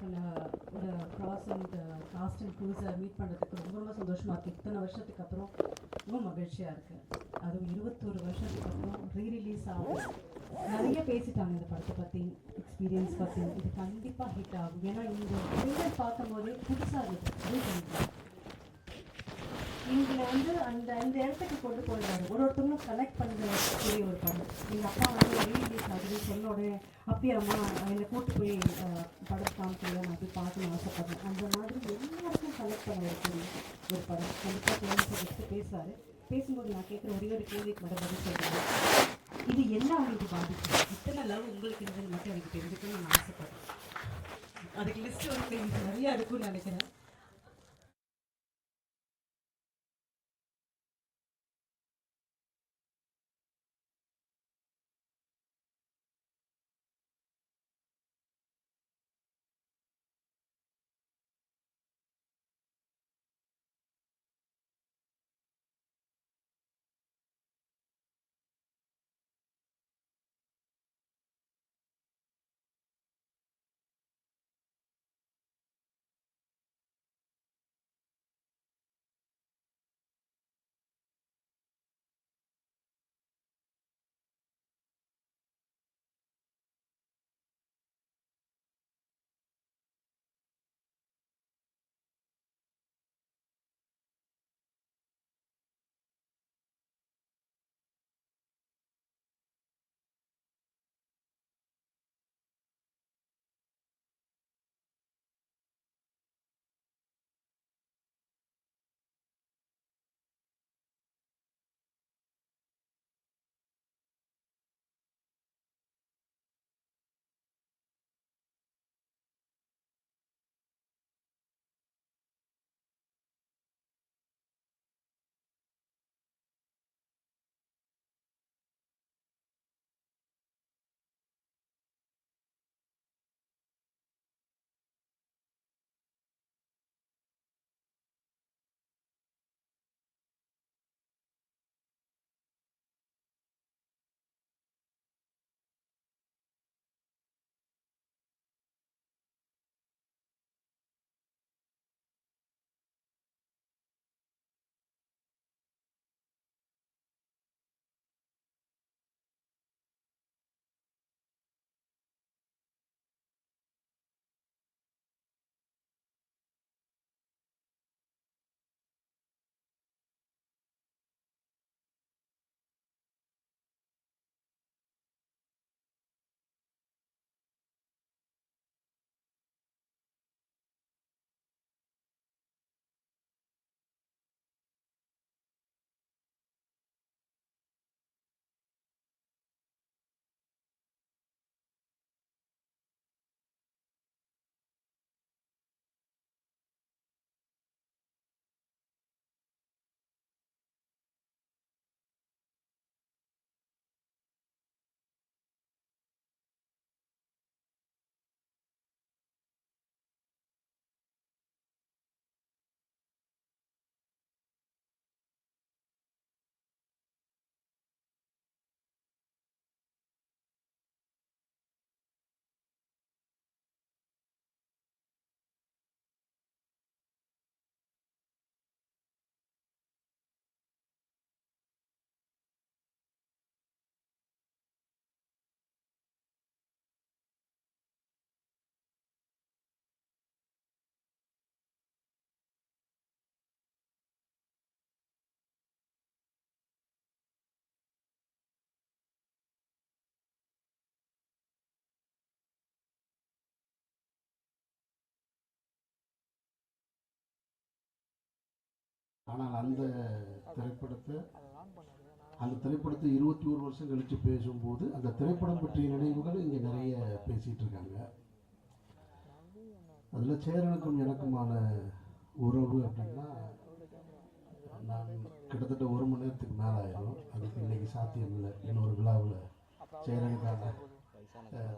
ஒரு cross and cast and க்ரூஸை meet பண்ணுறதுக்கு ரொம்ப ரொம்ப சந்தோஷமாக இருக்குது. இத்தனை வருஷத்துக்கு அப்புறம் ரொம்ப மகிழ்ச்சியாக இருக்குது. அதுவும் 21 வருஷத்துக்கு அப்புறம் ரீரிலீஸ் ஆகும். நிறைய பேசிட்டாங்க இந்த படத்தை பற்றி, எக்ஸ்பீரியன்ஸ் பற்றி. இது கண்டிப்பாக ஹிட் ஆகும். ஏன்னா இந்த ட்ரெய்லர் பார்க்கும்போதே புதுசாக இருக்குது. இவங்களை அந்த இடத்துக்கு கொண்டு போயிடுறாரு. ஒருத்தவங்களும் கனெக்ட் பண்ணக்கூடிய ஒரு படம். எங்கள் அப்பா ரீரிலீஸ் ஆகுது சொன்ன உடனே அப்படியே அம்மா என்னை கூட்டு போய் படம் காமிக்கல, நான் போய் பார்க்கணும்னு ஆசைப்படுறேன். அந்த மாதிரி எல்லாருக்கும் கனெக்ட் பண்ண ஒரு படம். கண்டிப்பாக கிளைண்ட்ஸை பேசுவார். பேசும்போது நான் கேட்குற ஒரே ஒரு கேள்விக்கு மட்டும் பதில் சொல்கிறேன். இது என்ன உங்களுக்கு பாதிக்கும்? இத்தனை லவ் உங்களுக்கு இருந்தது மட்டும் எனக்கு தெரிஞ்சுக்கணும்னு நான் ஆசைப்படுறேன். அதுக்கு லிஸ்ட் வந்து நிறையா இருக்குன்னு நினைக்கிறேன். ஆனால் அந்த திரைப்படத்தை 21 வருஷம் கழித்து பேசும்போது அந்த திரைப்படம் பற்றிய நினைவுகள் இங்கே நிறைய பேசிகிட்டு இருக்காங்க. அதில் சேரனுக்கும் எனக்குமான உறவு அப்படின்னா நான் கிட்டத்தட்ட 1 மணி நேரத்துக்கு மேலே ஆயிரும். அதுக்கு இன்றைக்கி சாத்தியம் இல்லை. இன்னொரு விழாவில்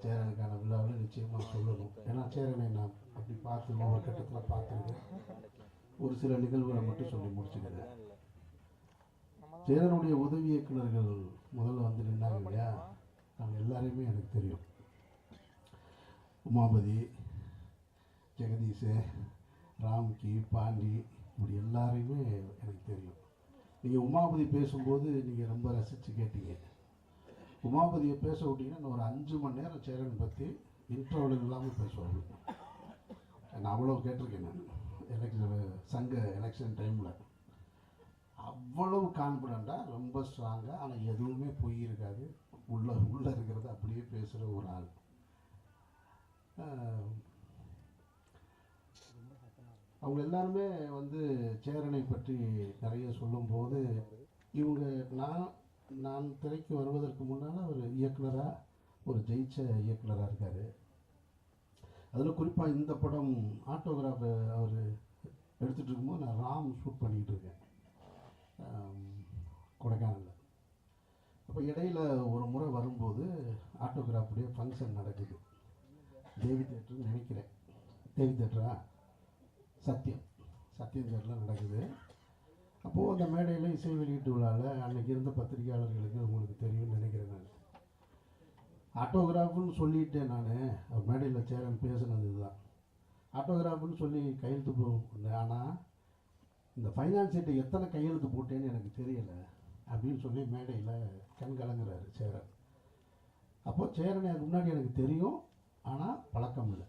சேரனுக்கான விழாவில் நிச்சயமாக சொல்லணும். ஏன்னா சேரனை நான் அப்படி பார்த்து ஒவ்வொரு கட்டத்தில் பார்த்துருக்கேன். ஒரு சில நிகழ்வுகளை மட்டும் சொல்லி முடிச்சுக்கிறேன். சேரனுடைய உதவி இயக்குநர்கள் முதல்ல வந்து நின்னாங்க இல்லையா, அவங்க எல்லாரையுமே எனக்கு தெரியும். உமாபதி, ஜெகதீஷ், ராம்கி, பாண்டி, இப்படி எல்லாரையுமே எனக்கு தெரியும். நீங்கள் உமாபதி பேசும்போது நீங்கள் ரொம்ப ரசித்து கேட்டீங்க. உமாபதியை பேச விட்டீங்கன்னா இன்னும் ஒரு 5 மணி நேரம் சேரன் பற்றி இன்டர்வல் இல்லாமல் பேசுவாங்க. நான் அவ்வளோ கேட்டிருக்கேன். நான் சங்க எலெக்ஷன் டைமில் அவ்வளவு கான்ஃபிடண்ட்டாக, ரொம்ப ஸ்ட்ராங்காக, ஆனால் எதுவுமே பொய் இருக்காது, உள்ளே இருக்கிறத அப்படியே பேசுகிற ஒரு ஆள். அவங்க எல்லாருமே வந்து சேரனை பற்றி நிறைய சொல்லும்போது, இவங்க நான் திரைக்கு வருவதற்கு முன்னால் ஒரு இயக்குனராக, ஒரு ஜெயிச்ச இயக்குனராக இருக்கார். அதில் குறிப்பாக இந்த படம் ஆட்டோகிராஃப் அவர் எடுத்துகிட்டு இருக்கும்போது நான் ராம் ஷூட் பண்ணிக்கிட்டு இருக்கேன் கொடைக்கானலில். அப்போ இடையில் ஒரு முறை வரும்போது ஆட்டோகிராஃபுடைய ஃபங்க்ஷன் நடக்குது. தேவி தேட்டர்னு நினைக்கிறேன். தேவி தேட்டரா? சத்தியம் தேட்டரில் நடக்குது. அப்போது அந்த மேடையில் இசை வெளியீட்டு விழாவில் அன்றைக்கி இருந்த பத்திரிகையாளர்களுக்கு உங்களுக்கு தெரியும்னு நினைக்கிறேன். நான் ஆட்டோகிராஃப்னு சொல்லிட்டேன். நான் அவர் மேடையில் சேரன் பேசுனது தான் ஆட்டோகிராஃப்னு சொல்லி கையெழுத்து போட்டேன். ஆனால் இந்த ஃபைனான்ஸ் சீட்டை எத்தனை கையெழுத்து போட்டேன்னு எனக்கு தெரியலை அப்படின்னு சொல்லி மேடையில் கண் கலங்குறாரு சேரன். அப்போது சேரன் எனக்கு முன்னாடி எனக்கு தெரியும், ஆனால் பழக்கம் இல்லை,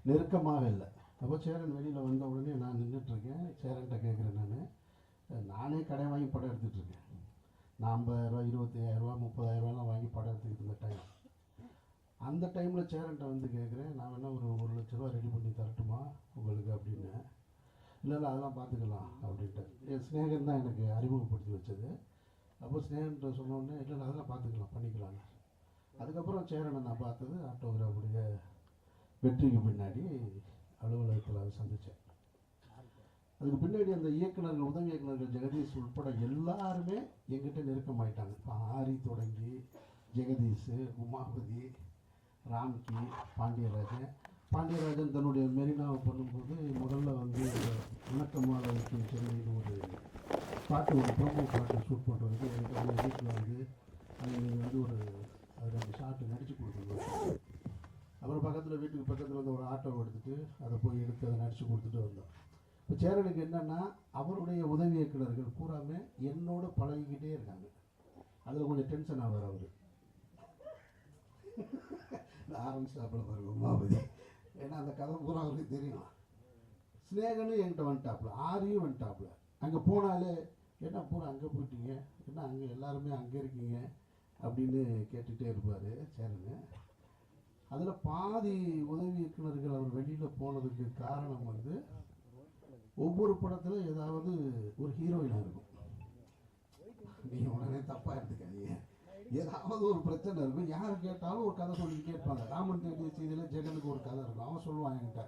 நெருக்கமாக இல்லை. அப்போ சேரன் வெளியில் வந்த உடனே நான் நின்றுட்டுருக்கேன். சேரன்கிட்ட கேட்குறேன், நானே கடை வாங்கி படம் எடுத்துகிட்ருக்கேன். நான் 50,000, 25,000, 30,000 வாங்கி படம் எடுத்துக்கிட்டு இருந்த டைம். அந்த டைமில் சேரன்ட்ட வந்து கேட்குறேன், நான் வேணால் ஒரு 1,00,000 ரெடி பண்ணி தரட்டுமா உங்களுக்கு அப்படின்னு. இல்லை அதெல்லாம் பார்த்துக்கலாம் அப்படின்ட்டு. என் ஸ்நேகன் தான் எனக்கு அறிமுகப்படுத்தி வச்சது. அப்போ ஸ்நேகன்ட்ட சொன்னோடனே இல்லை அதெல்லாம் பார்த்துக்கலாம், பண்ணிக்கலாங்க. அதுக்கப்புறம் சேரனை நான் பார்த்தது ஆட்டோகிராஃபுடைய வெற்றிக்கு பின்னாடி அலுவலகத்தில் அதை சந்தித்தேன். அதுக்கு பின்னாடி அந்த இயக்குநர்கள், உதவி இயக்குநர்கள் ஜெகதீஷ் உட்பட எல்லாருமே எங்கிட்ட நெருக்கமாயிட்டாங்க. இப்போ ஆரி தொடங்கி ஜெகதீஷ், உமாபதி, ராம்கி, பாண்டியராஜன் தன்னுடைய மெரினாவை பண்ணும்போது முதல்ல வந்து வணக்கமாக இருக்கும் சென்னைன்னு ஒரு பாட்டு, ஒரு ப்ரோமோ பாட்டு ஷூட் பண்ணுறதுக்கு எனக்கு வந்து வீட்டில் வந்து நீங்கள் வந்து ஒரு அது 2 ஷாட்டு நடித்து கொடுக்கணும். அப்புறம் வீட்டுக்கு பக்கத்தில் வந்து ஒரு ஆட்டோ எடுத்துகிட்டு அதை போய் எடுத்து அதை நடித்து கொடுத்துட்டு வந்தோம். இப்போ சேரனுக்கு என்னென்னா, அவருடைய உதவி இயக்குநர்கள் பூராமே என்னோட பழகிக்கிட்டே இருக்காங்க. அதில் கொஞ்சம் டென்ஷன் ஆவார் அவர். ஆரம்பிச்சாப்பில் பாருங்க உமாபதி, ஏன்னா அந்த கதை பூரா அவருக்கு தெரியும். ஸ்நேகனும் என்கிட்ட வந்துட்டாப்புல, ஆரியும் வந்துட்டாப்புல. அங்கே போனாலே என்ன பூரா அங்கே போயிட்டீங்க, என்ன அங்கே எல்லாருமே அங்கே இருக்கீங்க அப்படின்னு கேட்டுகிட்டே இருப்பார் சேரனு. அதில் பாதி உதவி இயக்குநர்கள் அவர் வெளியில் போனதுக்கு காரணம் வந்து, ஒவ்வொரு படத்தில் ஏதாவது ஒரு ஹீரோயினாக இருக்கும். நீங்கள் உடனே தப்பாக எடுத்துக்காதீங்க. ஏதாவது ஒரு பிரச்சனை இருக்கும். யார் கேட்டாலும் ஒரு கதை சொல்லி கேட்பாங்க. ராமன் தேடிய செய்தியில் ஜெகனுக்கு ஒரு கதை இருக்கும். அவன் சொல்லுவான் என்கிட்ட,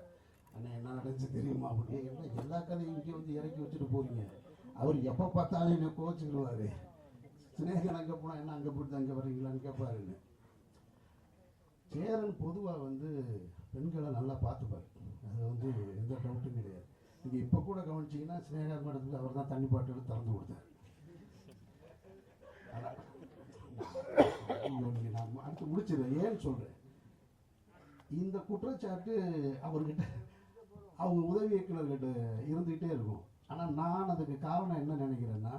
அண்ணா என்ன நடந்துச்சு தெரியுமா அப்படின்னு. என்ன எல்லா கதையும் இங்கே வந்து இறக்கி வச்சுட்டு போகிறீங்க. அவர் எப்போ பார்த்தாலும் என்னை கோச்சிக்கிடுவார். ஸ்நேகன் அங்கே போனால் என்ன அங்கே போயிட்டு அங்கே வர்றீங்களான்னு கேட்பாருன்னு. சேரன் பொதுவாக வந்து பெண்களை நல்லா பார்த்துப்பார். அது வந்து எந்த டவுட்டும் கிடையாது. நீங்கள் இப்போ கூட கவனிச்சிங்கன்னா ஸ்நேகா மேடத்துக்கு அவர் தான் தண்ணி பாட்டு திறந்து கொடுத்தார். நான் அடுத்து முடிச்சிடுறேன். ஏன்னு சொல்கிறேன், இந்த குற்றச்சாட்டு அவர்கிட்ட, அவங்க உதவி இயக்குநர்கிட்ட இருந்துக்கிட்டே இருக்கும். ஆனால் நான் அதுக்கு காரணம் என்ன நினைக்கிறேன்னா,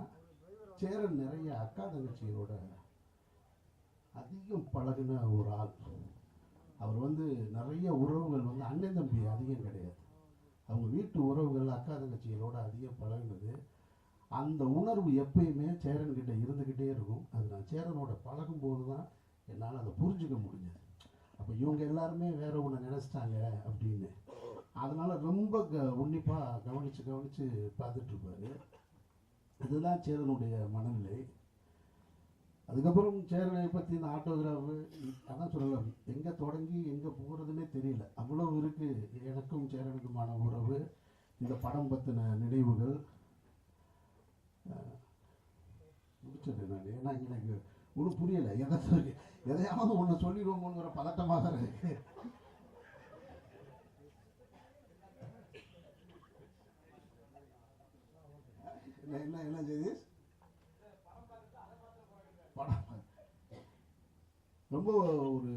சேரன் நிறைய அக்கா தங்கச்சிகளோட அதிகம் பழகின ஒரு ஆள். அவர் வந்து நிறைய உறவுகள் வந்து அண்ணன் தம்பி அதிகம் கிடையாது. அவங்க வீட்டு உறவுகள் அக்கா தங்கச்சிகளோட அதிகம் பழகினது. அந்த உணர்வு எப்பயுமே சேரன்கிட்ட இருந்துக்கிட்டே இருக்கும். அது நான் சேரனோட பழகும்போது தான் என்னால் அதை புரிஞ்சுக்க முடிஞ்சது. அப்போ இவங்க எல்லாருமே வேற ஒன்று நினச்சிட்டாங்க அப்படின்னு. அதனால் ரொம்ப உன்னிப்பாக கவனித்து பார்த்துட்ருப்பார். இதுதான் சேரனுடைய மனநிலை. அதுக்கப்புறம் சேரனை பற்றி இந்த ஆட்டோகிராஃபு அதான் சொல்லலாம், எங்கே தொடங்கி எங்கே போகிறதுனே தெரியல. அவ்வளோ இருக்குது எனக்கும் சேரனுக்குமான உறவு, இந்த படம் பற்றின நினைவுகள். முடிச்சது நான், ஏன்னா எனக்கு ஒன்றும் புரியலை. எதையாவது ஒன்று சொல்லிடுவோமோங்கிற பதட்டமாக இருக்கு. என்ன செய்தி படம் ரொம்ப ஒரு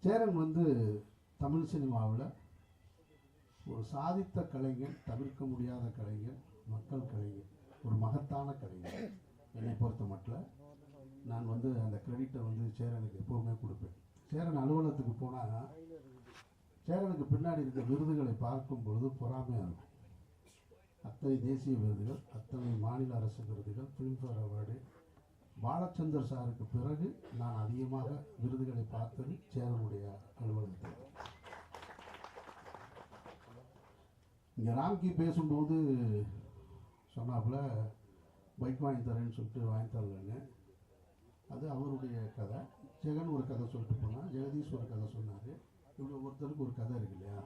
சேரன் வந்து தமிழ் சினிமாவில் ஒரு சாதித்த கலைஞன், தவிர்க்க முடியாத கலைஞன், மக்கள் கலைஞன், ஒரு மகத்தான கலைஞர். என்னை பொறுத்த மட்டும் நான் அந்த கிரெடிட்டை சேரனுக்கு எப்போவுமே கொடுப்பேன். சேரன் அலுவலகத்துக்கு போனால் சேரனுக்கு பின்னாடி இருக்க விருதுகளை பார்க்கும் பொழுது பொறாமையாக இருக்கும். அத்தனை தேசிய விருதுகள், அத்தனை மாநில அரசு விருதுகள், ஃபிலிம்ஃபேர் அவார்டு. பாலச்சந்தர் சாருக்கு பிறகு நான் அதிகமாக விருதுகளை பார்த்தது சேரனுடைய அலுவலகத்தில். இங்கே ராம்கி பேசும்போது சொன்னாப்புல பைக் வாங்கி தரேன்னு சொல்லிட்டு வாங்கி தரலன்னு. அது அவருடைய கதை. ஜெகன் ஒரு கதை சொல்லிட்டு போனால், ஜெகதீஷ் ஒரு கதை சொன்னார். இப்படி ஒருத்தருக்கு ஒரு கதை இருக்கு இல்லையா?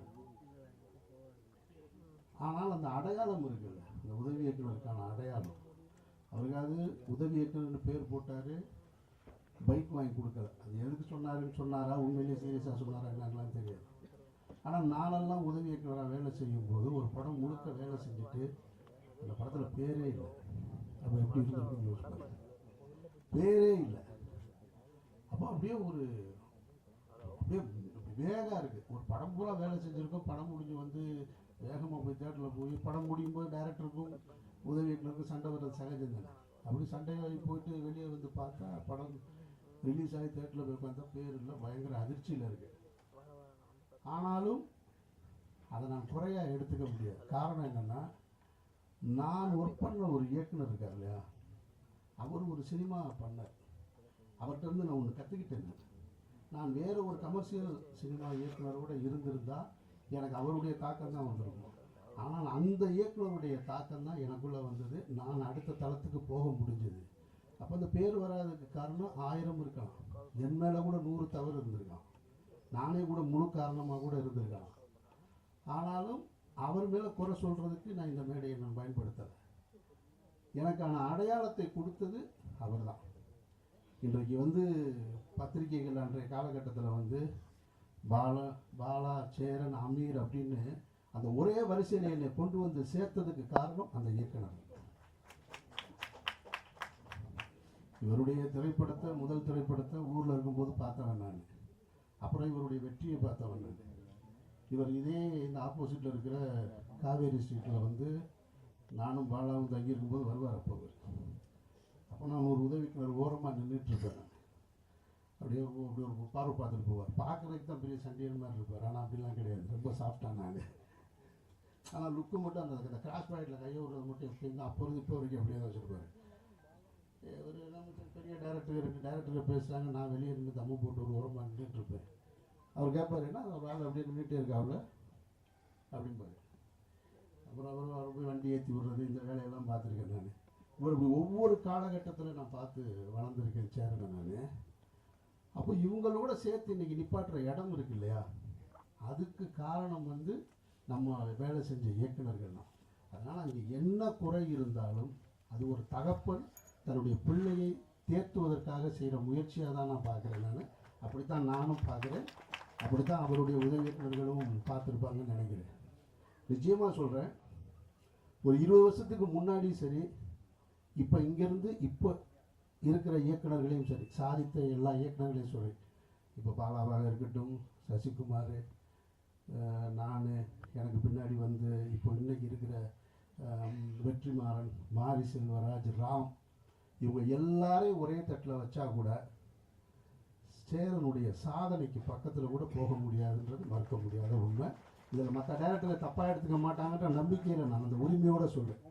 ஆனால் அந்த அடையாளம் இருக்குல்ல, அந்த உதவி இயக்குனருக்கான அடையாளம். அவருக்காவது உதவி இயக்குனர்னு பேர் போட்டார், பைக் வாங்கி கொடுக்கல. அது எதுக்கு சொன்னாரா, உண்மையிலேயே சீரியஸாக சொன்னாரா என்னலாம் தெரியாது. ஆனால் நானெல்லாம் உதவி இயக்குனராக வேலை செய்யும்போது ஒரு படம் முழுக்க வேலை செஞ்சுட்டு அந்த படத்தில் பேரே இல்லை. அப்போ எப்படி இருந்திருக்குன்னு யோசிப்பாங்க. பேரே இல்லை. அப்போ அப்படியே வேகாக இருக்குது. ஒரு படம் பூரா வேலை செஞ்சுருக்கோம், படம் முடிஞ்சு வேகமாக போய் தேட்டரில் போய் படம் முடியும் போது டைரக்டருக்கும் உதவி இயக்குனருக்கும் சண்டை வர்றது சகஜம் தானே. அப்படி சண்டையாகி போயிட்டு வெளியே பார்த்தா படம் ரிலீஸ் ஆகி தேட்டரில் போய் பார்த்தா பேர் இல்லை, பயங்கர அதிர்ச்சியில் இருக்குது. ஆனாலும் அதை நான் குறையாக எடுத்துக்க முடியாது. காரணம் என்னென்னா, நான் ஒர்க் பண்ண ஒரு இயக்குனர் இருக்கார் இல்லையா, அவர் ஒரு சினிமா பண்ணார். அவர்கிட்ட நான் ஒன்று கற்றுக்கிட்டேன். நான் வேறு ஒரு கமர்ஷியல் சினிமா இயக்குனரோடு இருந்திருந்தால் எனக்கு அவருடைய தாக்கம் தான் வந்திருக்கும். ஆனால் அந்த இயக்குனருடைய தாக்கம் தான் எனக்குள்ளே வந்தது. நான் அடுத்த தளத்துக்கு போக முடிஞ்சது. அப்போ அந்த பேர் வராததுக்கு காரணம் 1000 இருக்கலாம். என் மேலே கூட 100 தவறு இருந்திருக்கான். நானே கூட முழு காரணமாக கூட இருந்திருக்கலாம். ஆனாலும் அவர் மேலே குறை சொல்கிறதுக்கு நான் இந்த மேடையை நான் பயன்படுத்தலை. எனக்கான அடையாளத்தை கொடுத்தது அவர் தான். இன்றைக்கு பத்திரிகைகள் அன்றைய காலகட்டத்தில் பாலா, சேரன், அமீர் அப்படின்னு அந்த ஒரே வரிசையில் என்னை கொண்டு சேர்த்ததுக்கு காரணம் அந்த இயக்குனர். இவருடைய திரைப்படத்தை, முதல் திரைப்படத்தை ஊரில் இருக்கும்போது பார்த்தவன் நான். அப்புறம் இவருடைய வெற்றியை பார்த்தவன் நான். இவர் இதே இந்த ஆப்போசிட்டில் இருக்கிற காவேரி ஸ்ட்ரீட்டில் நானும் பாலாவும் தங்கியிருக்கும்போது வருவார். அப்போ நான் ஒரு உதவிக்குனர் ஓரமாக நின்றுட்டுருப்பேன். அப்படியே ஒரு பார்வை பார்த்துட்டு போவார். பார்க்குறதுக்கு தான் பெரிய சண்டியன் மாதிரி இருப்பார். ஆனால் அப்படிலாம் கிடையாது, ரொம்ப சாஃப்டாக நான். ஆனால் லுக்கு மட்டும் அந்த கிராஸ் பாயிண்டில் கையை விடுறது மட்டும் எப்படின்னா அப்போ இப்போ வரைக்கும் அப்படியே தான் வச்சுருப்பார். ஒரு நமக்கு பெரிய டேரக்டரை பேசுகிறாங்க, நான் வெளியே இருந்து தம்மு போட்டு ஒரு ஓரமாக நின்றுட்டுருப்பேன். அவர் கேட்பார், என்ன ஒரு ஆள் அப்படியே நின்றுட்டே இருக்காவில் அப்படின்பாரு. அப்புறம் அவர் போய் வண்டி ஏற்றி விடுறது, இந்த வேலையெல்லாம் பார்த்துருக்கேன் நான். இப்படி ஒவ்வொரு காலகட்டத்தில் நான் பார்த்து வளர்ந்துருக்கேன் சேரனை நான். அப்போ இவங்களோட சேர்த்து இன்றைக்கி நிப்பாட்டுற இடம் இருக்கு இல்லையா, அதுக்கு காரணம் நம்ம வேலை செஞ்ச இயக்குனர்கள் தான். அதனால் அங்கே என்ன குறை இருந்தாலும் அது ஒரு தகப்பன் தன்னுடைய பிள்ளையை தேர்த்துவதற்காக செய்கிற முயற்சியாக தான் நான் பார்க்குறேன். அப்படித்தான் நானும் பார்க்குறேன். அப்படித்தான் அவருடைய உதவி இயக்குனர்களும் பார்த்துருப்பாங்கன்னு நினைக்கிறேன். நிச்சயமாக சொல்கிறேன், ஒரு 20 வருஷத்துக்கு முன்னாடி சரி, இப்போ இங்கேருந்து இப்போ இருக்கிற இயக்குனர்களையும் சரி, சாதித்த எல்லா இயக்குனர்களையும் சரி, இப்போ பாலாவாக இருக்கட்டும், சசிகுமார், நான், எனக்கு பின்னாடி இப்போ இன்றைக்கி இருக்கிற வெற்றிமாறன், மாரி செல்வராஜ், ராம், இவங்க எல்லாரையும் ஒரே தட்டில் வச்சா கூட சேரனுடைய சாதனைக்கு பக்கத்தில் கூட போக முடியாதுன்றது மறுக்க முடியாத உண்மை. இதில் மற்ற டைரக்டரை தப்பாக எடுத்துக்க மாட்டாங்கன்ற நம்பிக்கையில் நான் அந்த உரிமையோடு சொல்கிறேன்.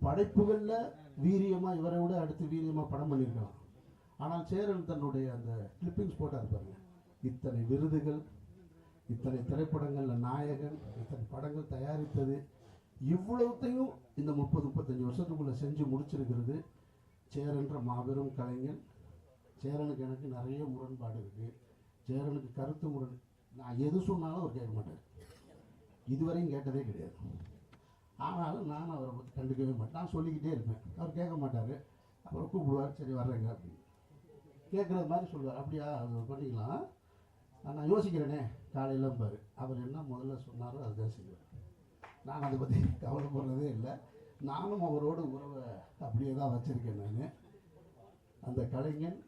படைப்புகளில் வீரியமாக இவரை விட அடுத்து வீரியமாக படம் பண்ணியிருக்கலாம். ஆனால் சேரன் தன்னுடைய அந்த கிளிப்பிங்ஸ் போட்டார் பாருங்க, இத்தனை விருதுகள், இத்தனை திரைப்படங்களில் நாயகன், இத்தனை படங்கள் தயாரித்தது, இவ்வளவுத்தையும் இந்த 30-35 வருஷத்துக்குள்ளே செஞ்சு முடிச்சிருக்கிறது சேரன்ற மாபெரும் கலைஞன். சேரனுக்கு எனக்கு நிறைய முரண்பாடு இருக்குது. சேரனுக்கு கருத்து நான் எது சொன்னாலும் அவர் கேட்க மாட்டார். இதுவரையும் கேட்டதே கிடையாது. ஆனாலும் நான் அவரை பற்றி கண்டுக்கவே மாட்டேன். நான் சொல்லிக்கிட்டே இருப்பேன், அவர் கேட்க மாட்டார். அப்புறம் கூப்பிடுவார், சரி வர்றேங்க அப்படின்னு கேட்குறது மாதிரி சொல்லுவார். அப்படியா, அது பண்ணிக்கலாம், நான் யோசிக்கிறேனே காலையில் பாரு. அவர் என்ன முதல்ல சொன்னாரோ அதுதான் செய்வார். நான் அதை பற்றி கவலைப்படுறதே இல்லை. நானும் அவரோட உறவை அப்படியே தான் வச்சுருக்கேன். நான் அந்த கலைஞன்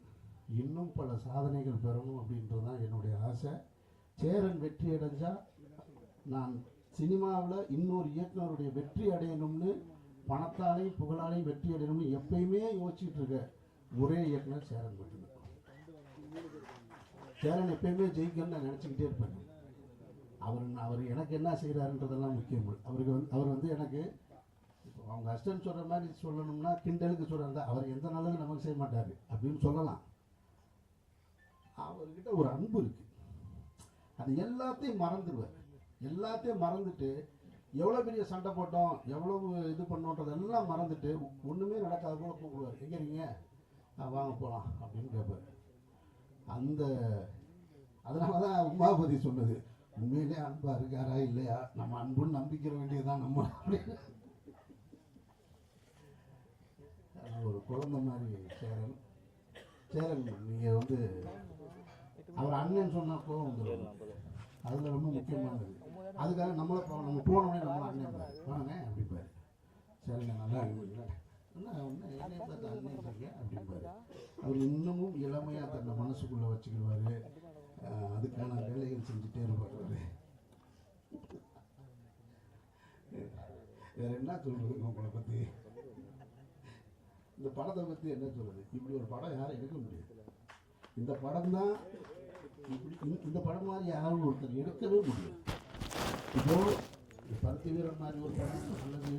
இன்னும் பல சாதனைகள் பெறணும் அப்படின்றது தான் என்னுடைய ஆசை. சேரன் வெற்றி அடைஞ்சா நான் சினிமாவில் இன்னொரு இயக்குனருடைய வெற்றி அடையணும்னு, பணத்தாலையும் புகழாலையும் வெற்றி அடையணும்னு எப்பயுமே யோசிச்சுட்டு இருக்க ஒரே இயக்குனர் சேரன் மட்டும்தான். சேரன் எப்பயுமே ஜெயிக்கணும்னு நான் நினச்சிக்கிட்டே இருப்பேன். அவர் எனக்கு என்ன செய்கிறாருன்றதெல்லாம் முக்கியம். அவர் வந்து எனக்கு இப்போ அவங்க அஸ்டன் சொல்கிற மாதிரி சொல்லணும்னா கிண்டலுக்கு சொல்கிறாங்க, அவர் எந்த நல்லது நமக்கு செய்ய மாட்டார் அப்படின்னு சொல்லலாம். அவர்கிட்ட ஒரு அன்பு இருக்குது. அது எல்லாத்தையும் மறந்துடுவார். எல்லாத்தையும் மறந்துட்டு எவ்வளோ பெரிய சண்டை போட்டோம், எவ்வளவு இது பண்ணோன்றதெல்லாம் மறந்துட்டு ஒன்றுமே நடக்காத போல கூப்பிடுவார். எங்கே இருக்கீங்க, வாங்க போகலாம் அப்படின்னு கேட்பார். அதனால தான் உமாபதி சொன்னது, உண்மையிலே அன்பா இருக்காரா இல்லையா, நம்ம அன்புன்னு நம்பிக்கிற வேண்டியதுதான் நம்ம. ஒரு குழந்தை மாதிரி சேரன். நீங்கள் வந்து அவர் அண்ணன் சொன்னால் கோவம் வந்துடும். அதில் ரொம்ப முக்கியமானது. அதுக்காக நம்ம போனோடனே நம்ம அண்ணன் வாங்க அப்படிப்பாரு. சரிங்க, நல்லா இருக்குங்களா என்னைய பார்த்து அண்ணன் அப்படிம்பாரு. அவர் இன்னமும் இளமையாக தன்னை மனசுக்குள்ளே வச்சுக்கிடுவார். அதுக்கான வேலைகள் செஞ்சுட்டே இருப்பார். வேற என்ன சொல்றது உங்களை பற்றி, இந்த படத்தை பற்றி என்ன சொல்றது? இப்படி ஒரு படம் யாரும் எடுக்க முடியாது. இந்த படம் தான் இந்த படம் மாதிரி யாரும் ஒருத்தர் எடுக்கவே முடியாது. இப்போ பருத்தி வீரன் மாதிரி ஒரு படம் அல்லது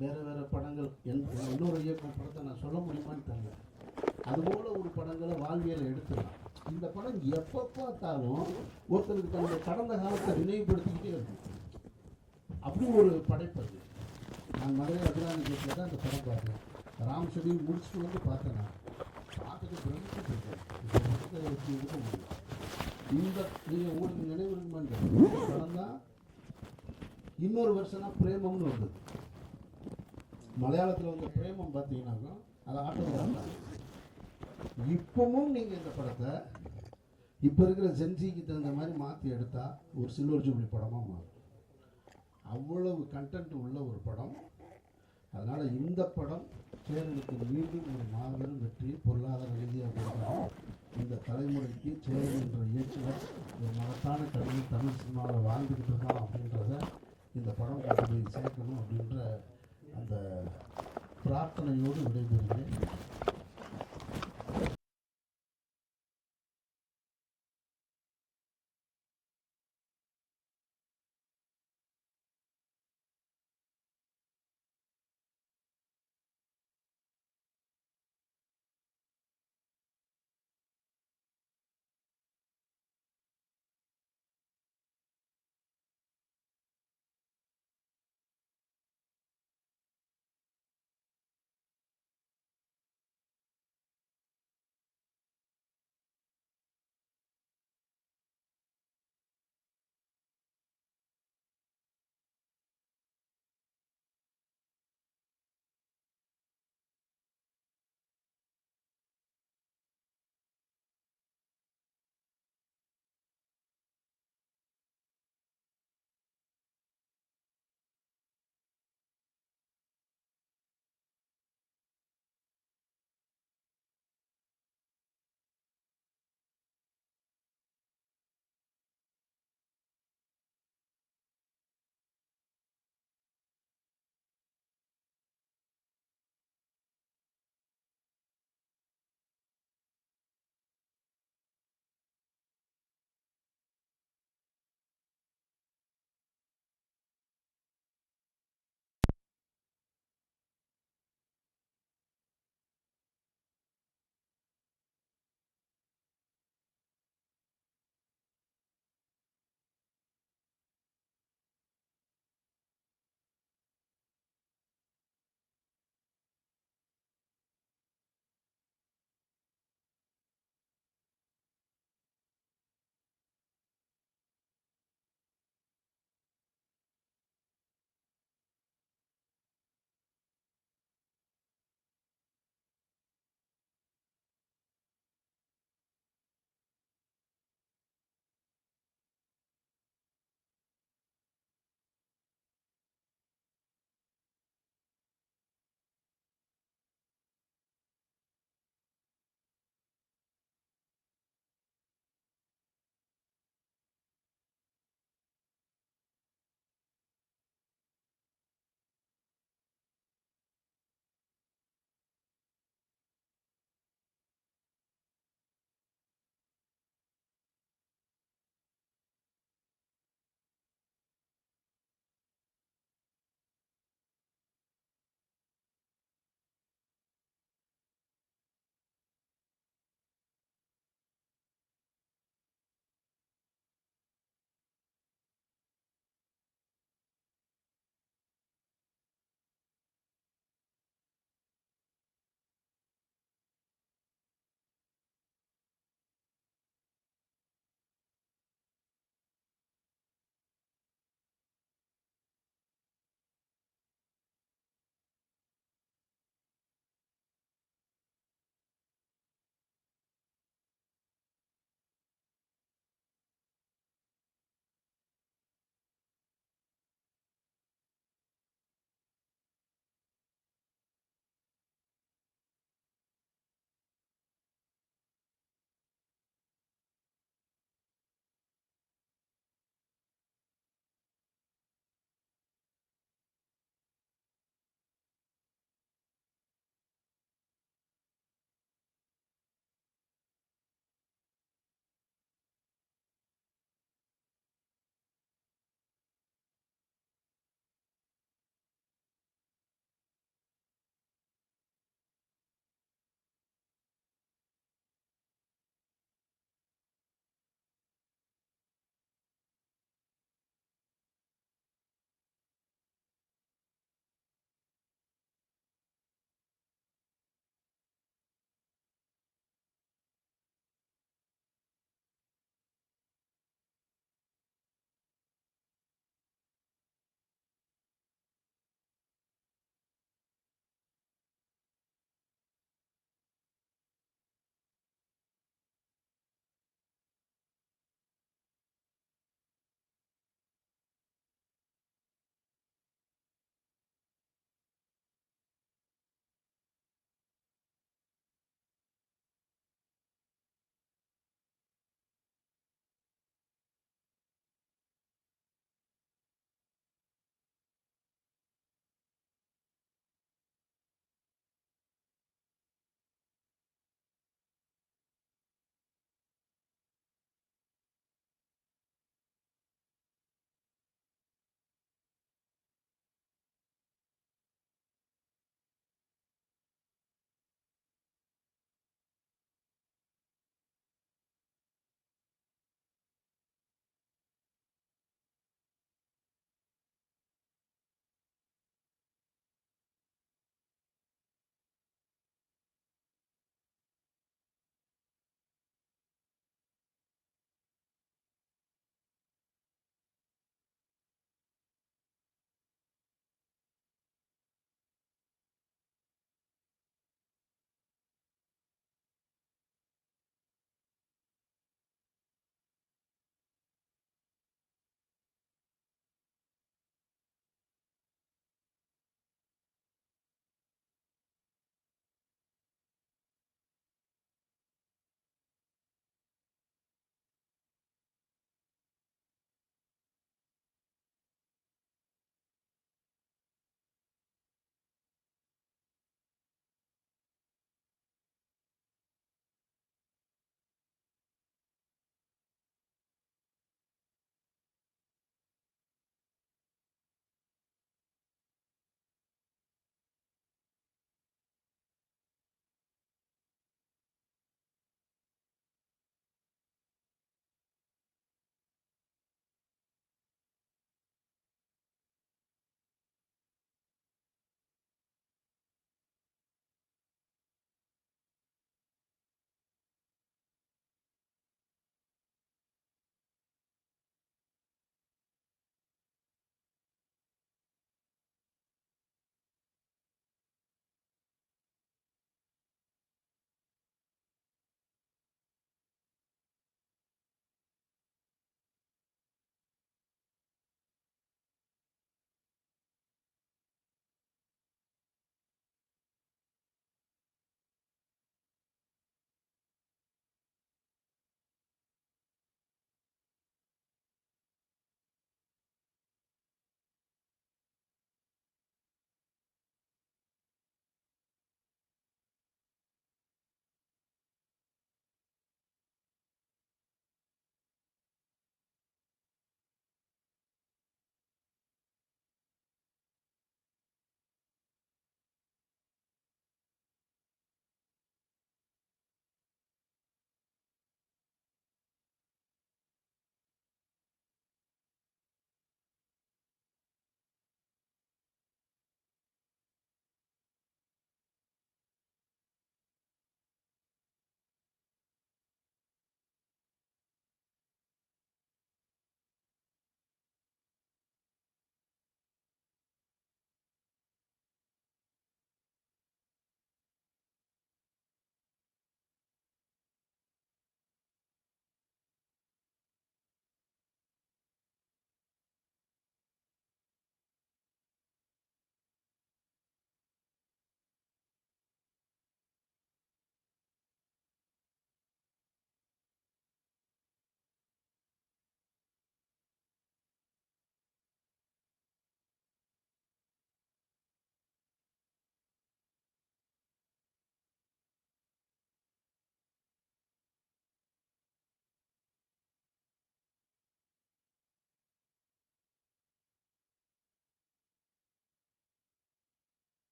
வேறு படங்கள் இன்னொரு இயக்குனர் படத்தை நான் சொல்ல முடியுமான்னு தெரியல. அதுபோல் ஒரு படங்களை வாழ்வியலை எடுத்துடலாம். இந்த படம் எப்போ பார்த்தாலும் ஒருத்தருக்கு தன்னுடைய கடந்த காலத்தை நினைவுபடுத்திக்கிட்டே இருக்கும். அப்படி ஒரு படைப்பது. நான் மதுரை அபிராமி கேட்டில் தான் இந்த படம் பார்த்தேன். ராம் ஷெடியூல் முடிச்சுட்டு வந்து பார்த்தேன். நான் பார்த்துட்டு பிரமிச்சுட்டு இருக்கேன். எப்படி இருக்க முடியும்? நீங்கள் உங்களுக்கு நினைவு இருக்குமான்னு படம் தான். இன்னொரு வருஷம்னா பிரேமம்னு வந்தது. மலையாளத்தில் வந்து பிரேமம் பார்த்தீங்கன்னாக்கா அதை ஆட்டோகிராஃப். இப்பவும் நீங்கள் இந்த படத்தை இப்போ இருக்கிற ஜென்சிக்கு தகுந்த மாதிரி மாற்றி எடுத்தால் ஒரு சில்வர் ஜூப்ளி படமாக மாறும். அவ்வளவு கண்டென்ட் உள்ள ஒரு படம். அதனால் இந்த படம் சேரனுக்கு மீண்டும் ஒரு மாபெரும் வெற்றி, பொருளாதார ரீதியாக கொடுக்கணும். இந்த தலைமுறைக்கு சேரன் என்ற இயக்குனர் ஒரு மகத்தான கல்வி தமிழ் சினிமாவில் வாழ்ந்துக்கிட்டு இருக்கான் அப்படின்றத இந்த படம் கொண்டு போய் சேர்க்கணும் அப்படின்ற அந்த பிரார்த்தனையோடு விடைபெறுகிறேன்.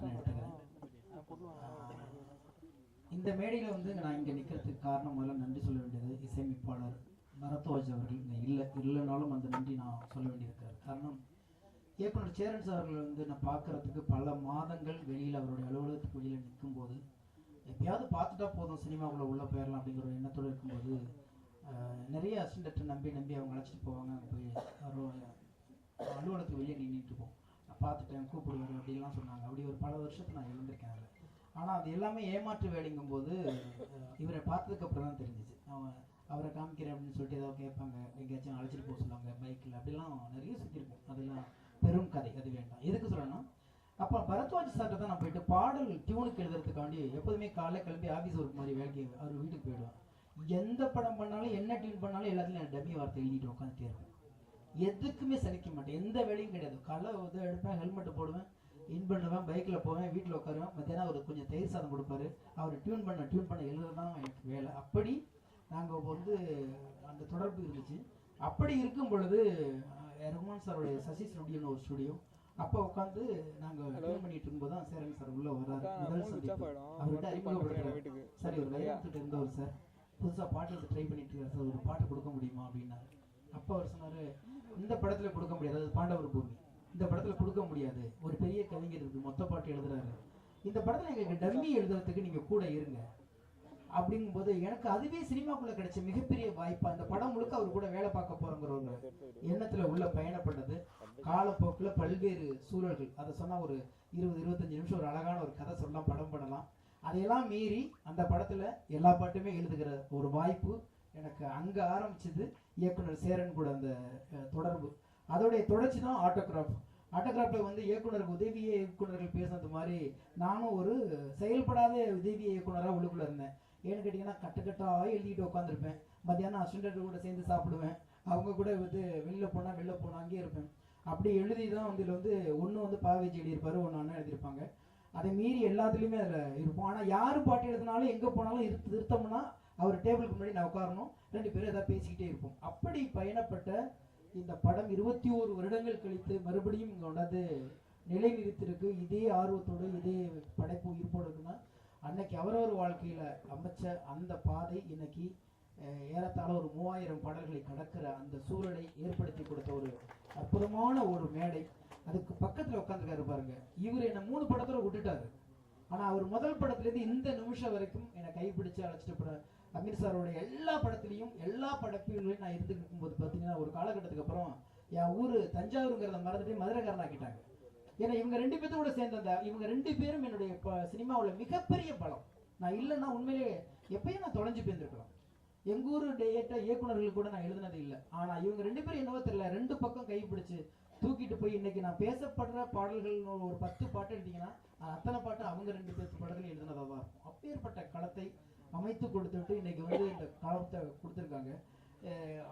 நான் எடுத்துக்கிறேன். இந்த மேடையில் வந்து நான் இங்கே நிற்கிறதுக்கு காரணம் முதல்ல நன்றி சொல்ல வேண்டியது இசையமைப்பாளர் பரத்வாஜ் அவர்கள் இங்கே இல்லைனாலும் அந்த நன்றி நான் சொல்ல வேண்டியிருக்காரு. காரணம் இயக்குனர் சேரன் சார் அவர்கள் வந்து நான் பார்க்கறதுக்கு பல மாதங்கள் வெளியில் அவருடைய அலுவலகத்துக்கு வெளியில் நிற்கும்போது எப்பயாவது பார்த்துட்டா போதும் சினிமாவுக்குள்ள உள்ளே போயிடலாம் அப்படிங்கிற ஒரு எண்ணத்தோடு இருக்கும்போது நிறைய அசிஸ்டன்ட் நம்பி அவங்க அழைச்சிட்டு போவாங்க. அங்கே போய் அவரோட அலுவலகத்துக்கு வெளியே நின்றுட்டு போவோம். நான் பார்த்துட்டேன் கூப்பிடுவார் அப்படிலாம் சொன்னாங்க. அப்படி ஒரு பல வருஷத்தை நான் இருந்திருக்கேன் அதில். ஆனால் அது எல்லாமே ஏமாற்று வேலைங்கும்போது இவரை பார்த்ததுக்கப்புறம் தான் தெரிஞ்சிச்சு. அவரை காமிக்கிறேன் அப்படின்னு சொல்லிட்டு ஏதாவது கேட்பாங்க, எங்கேயாச்சும் அழைச்சிட்டு போக சொல்லுவாங்க பைக்கில், அப்படிலாம் நிறைய சுற்றிருக்கோம். அதெல்லாம் பெரும் கதை, அது வேண்டாம். எதுக்கு சொல்லணும், அப்போ பரத்வாஜ் சார்ட்ட தான் நான் போயிட்டு பாடல் டியூனுக்கு எழுதுறதுக்காண்டி எப்போதுமே காலைல கிளம்பி ஆஃபீஸ் ஒர்க் மாதிரி வேலைக்கு அவர் வீட்டுக்கு போயிடுவேன். எந்த படம் பண்ணாலும் என்ன டியூன் பண்ணாலும் எல்லாத்துலையும் நான் டம்மி வார்த்தை எழுதிட்டு உட்காந்துட்டே இருப்பேன். எதுக்குமே சலிக்க மாட்டேன், எந்த வேலையும் கிடையாது. காலைல வந்து எடுப்பேன், ஹெல்மெட்டை போடுவேன், இன் பண்ணுவேன், பைக்கில் போவேன், வீட்டில் உட்காருவேன். மத்தியானம் அவர் கொஞ்சம் தயிர் சாதம் கொடுப்பாரு, அவர் டியூன் பண்ண எழுதுறது தான் எனக்கு வேலை. அப்படி நாங்கள் வந்து அந்த தொடர்பு இருந்துச்சு. அப்படி இருக்கும் பொழுது ரகுமான் சாருடைய சசி ஸ்டுடியோன்னு ஒரு ஸ்டுடியோ, அப்போ உட்காந்து நாங்கள் டியூன் பண்ணிட்டு இருக்கும்போது தான் சேரன் சார் உள்ளே வர்றாரு. முதல் சந்திப்பு அவர்கிட்ட அறிமுகப்படுத்துறாரு. சரி, ஒரு வைரத்துட்டு இருந்தவர் சார், புதுசாக பாட்டு எடுத்து ட்ரை பண்ணிட்டு இருக்காரு சார், ஒரு பாட்டு கொடுக்க முடியுமா அப்படின்னாரு. அப்போ அவர் சொன்னார், இந்த படத்தில் கொடுக்க முடியாது, அது பாண்டவர் பூமி, இந்த படத்தில் கொடுக்க முடியாது, ஒரு பெரிய கவிஞர் இருக்கு, மொத்த பாட்டு எழுதுறாரு, இந்த படத்தில் எங்களுக்கு டம்மி எழுதுறதுக்கு நீங்கள் கூட இருங்க அப்படிங்கும்போது எனக்கு அதுவே சினிமாக்குள்ளே கிடைச்ச மிகப்பெரிய வாய்ப்பு. அந்த படம் முழுக்க அவர் கூட வேலை பார்க்க போகிறோங்கிற ஒரு எண்ணத்தில் உள்ள பயணப்பட்டது. காலப்போக்கில் பல்வேறு சூழல்கள், அதை சொன்னால் ஒரு 20-25 நிமிஷம் ஒரு அழகான ஒரு கதை சொல்லலாம், படம் பண்ணலாம். அதையெல்லாம் மீறி அந்த படத்தில் எல்லா பாட்டுமே எழுதுகிற ஒரு வாய்ப்பு எனக்கு அங்கே ஆரம்பிச்சது. இயக்குனர் சேரன் கூட அந்த தொடர்பு, அதோடைய தொடர்ச்சி தான் ஆட்டோகிராஃபில் வந்து இயக்குனருக்கு உதவிய இயக்குனர்கள் பேசுனது மாதிரி நானும் ஒரு செயல்படாத உதவிய இயக்குனராக உள்ளுக்குள்ளே இருந்தேன். ஏன்னு கேட்டிங்கன்னா கட்டுக்கட்டாக எழுதிட்டு உட்காந்துருப்பேன். மத்தியானம் அசிஸ்டன்ட் கூட சேர்ந்து சாப்பிடுவேன், அவங்க கூட வந்து வெளியில் போனால் அங்கேயே இருப்பேன். அப்படி எழுதி தான் வந்து இதில் வந்து ஒன்று வந்து பாவேஜ் எழுதியிருப்பாரு, ஒன்று அண்ணா எழுதியிருப்பாங்க. அதை மீறி எல்லாத்துலேயுமே அதில் இருப்போம். ஆனால் யார் பாட்டு எழுதினாலும் எங்கே போனாலும் நிறுத்தம்னா அவர் டேபிளுக்கு முன்னாடி நான் உட்காரணும், 2 பேரும் எதாவது பேசிக்கிட்டே இருப்போம். அப்படி பயணப்பட்ட இந்த படம் 21 வருடங்கள் கழித்து மறுபடியும் இங்கே கொண்டாந்து நிலை நிறுத்திருக்கு. இதே ஆர்வத்தோடு இதே படைப்பு உயிர்ப்போடு இருக்குன்னா அன்னைக்கு அவரவர் வாழ்க்கையில் அமைச்ச அந்த பாதை இன்னைக்கு ஏறத்தாழ ஒரு 3000 பாடல்களை கடக்கிற அந்த சூழலை ஏற்படுத்தி கொடுத்த ஒரு அற்புதமான ஒரு மேடை. அதுக்கு பக்கத்தில் உட்காந்துருக்காரு பாருங்க. இவர் என்னை 3 படத்தில் விட்டுட்டாரு, ஆனால் அவர் முதல் படத்துலேருந்து இந்த நிமிஷம் வரைக்கும் என்னை கைப்பிடிச்சு அழைச்சிட்டு போற அமீர் சாரோடைய எல்லா படத்துலையும் எல்லா படப்பிலையும் நான் இருந்துட்டு இருக்கும்போது பார்த்தீங்கன்னா ஒரு காலகட்டத்துக்கு அப்புறம் என் ஊர் தஞ்சாவூருங்கிறத மறந்துட்டு மதுரைக்காரனாக்கிட்டாங்க. ஏன்னா இவங்க 2 பேர்த்தோட சேர்ந்த இவங்க 2 பேரும் என்னுடைய சினிமாவில் மிகப்பெரிய பலம். நான் இல்லைன்னா உண்மையிலே எப்பயும் நான் தொலைஞ்சு போயிருந்துருக்கலாம். எங்கள் ஊர் இயக்குனர்கள் கூட நான் எழுதினது இல்லை. ஆனால் இவங்க 2 பேரும் என்னவோ தெரியல, 2 பக்கம் கைப்பிடிச்சு தூக்கிட்டு போய் இன்னைக்கு நான் பேசப்படுற பாடல்கள் ஒரு 10 பாட்டு எடுத்தீங்கன்னா அத்தனை பாட்டு அவங்க 2 பேர் படத்துல எழுதினதாக தான் இருக்கும். அப்பேற்பட்ட களத்தை அமைத்து கொடுத்துட்டு இன்னைக்கு வந்து இந்த களத்தை கொடுத்துருக்காங்க.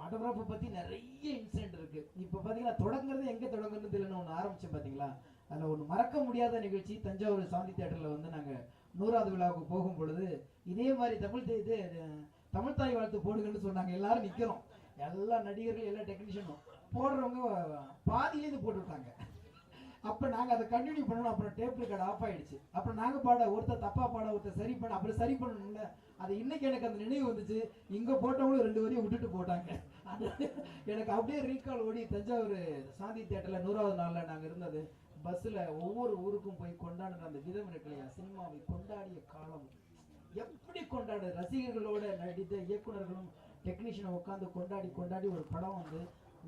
ஆட்டோகிராஃபை பற்றி நிறைய இன்சிடென்ட் இருக்குது. இப்போ பார்த்தீங்கன்னா தொடங்குறது எங்கே தொடங்குறது தெரியலன்னு ஒன்று ஆரம்பித்தேன் பார்த்தீங்களா, அதில் ஒன்று மறக்க முடியாத நிகழ்ச்சி. தஞ்சாவூர் சாந்தி தியேட்டரில் வந்து நாங்கள் 100வது விழாவுக்கு போகும் பொழுது இதே மாதிரி தமிழ் தாய் வாழ்த்து போடுங்கன்னு சொன்னாங்க. எல்லாரும் நிற்கிறோம், எல்லா நடிகர்கள் எல்லா டெக்னீஷியனும் போடுறவங்க பாதியிலேருந்து போட்டு விட்டாங்க. அப்போ நாங்கள் அதை கண்டினியூ பண்ணணும். அப்புறம் டேப் ரெக்கார்டு ஆஃப் ஆகிடுச்சு. அப்புறம் நாங்கள் பாட ஒருத்தர் தப்பாக பாட ஒருத்தர் சரி பண்ண, அப்புறம் சரி பண்ணணும்ல. அது இன்னைக்கு எனக்கு அந்த நினைவு வந்துச்சு. இங்கே போட்டவங்களும் 2 வரையும் விட்டுட்டு போட்டாங்க. எனக்கு அப்படியே ரீகால் ஓடி தஞ்சாவூர் சாந்தி தியேட்டரில் 100வது நாளில் நாங்கள் இருந்தது. பஸ்ஸில் ஒவ்வொரு ஊருக்கும் போய் கொண்டாடுற அந்த விதம் இருக்கு இல்லையா, சினிமாவை கொண்டாடிய காலம் எப்படி கொண்டாடு, ரசிகர்களோட நடித்த இயக்குனர்களும் டெக்னீஷியனை உட்காந்து கொண்டாடி ஒரு படம் வந்து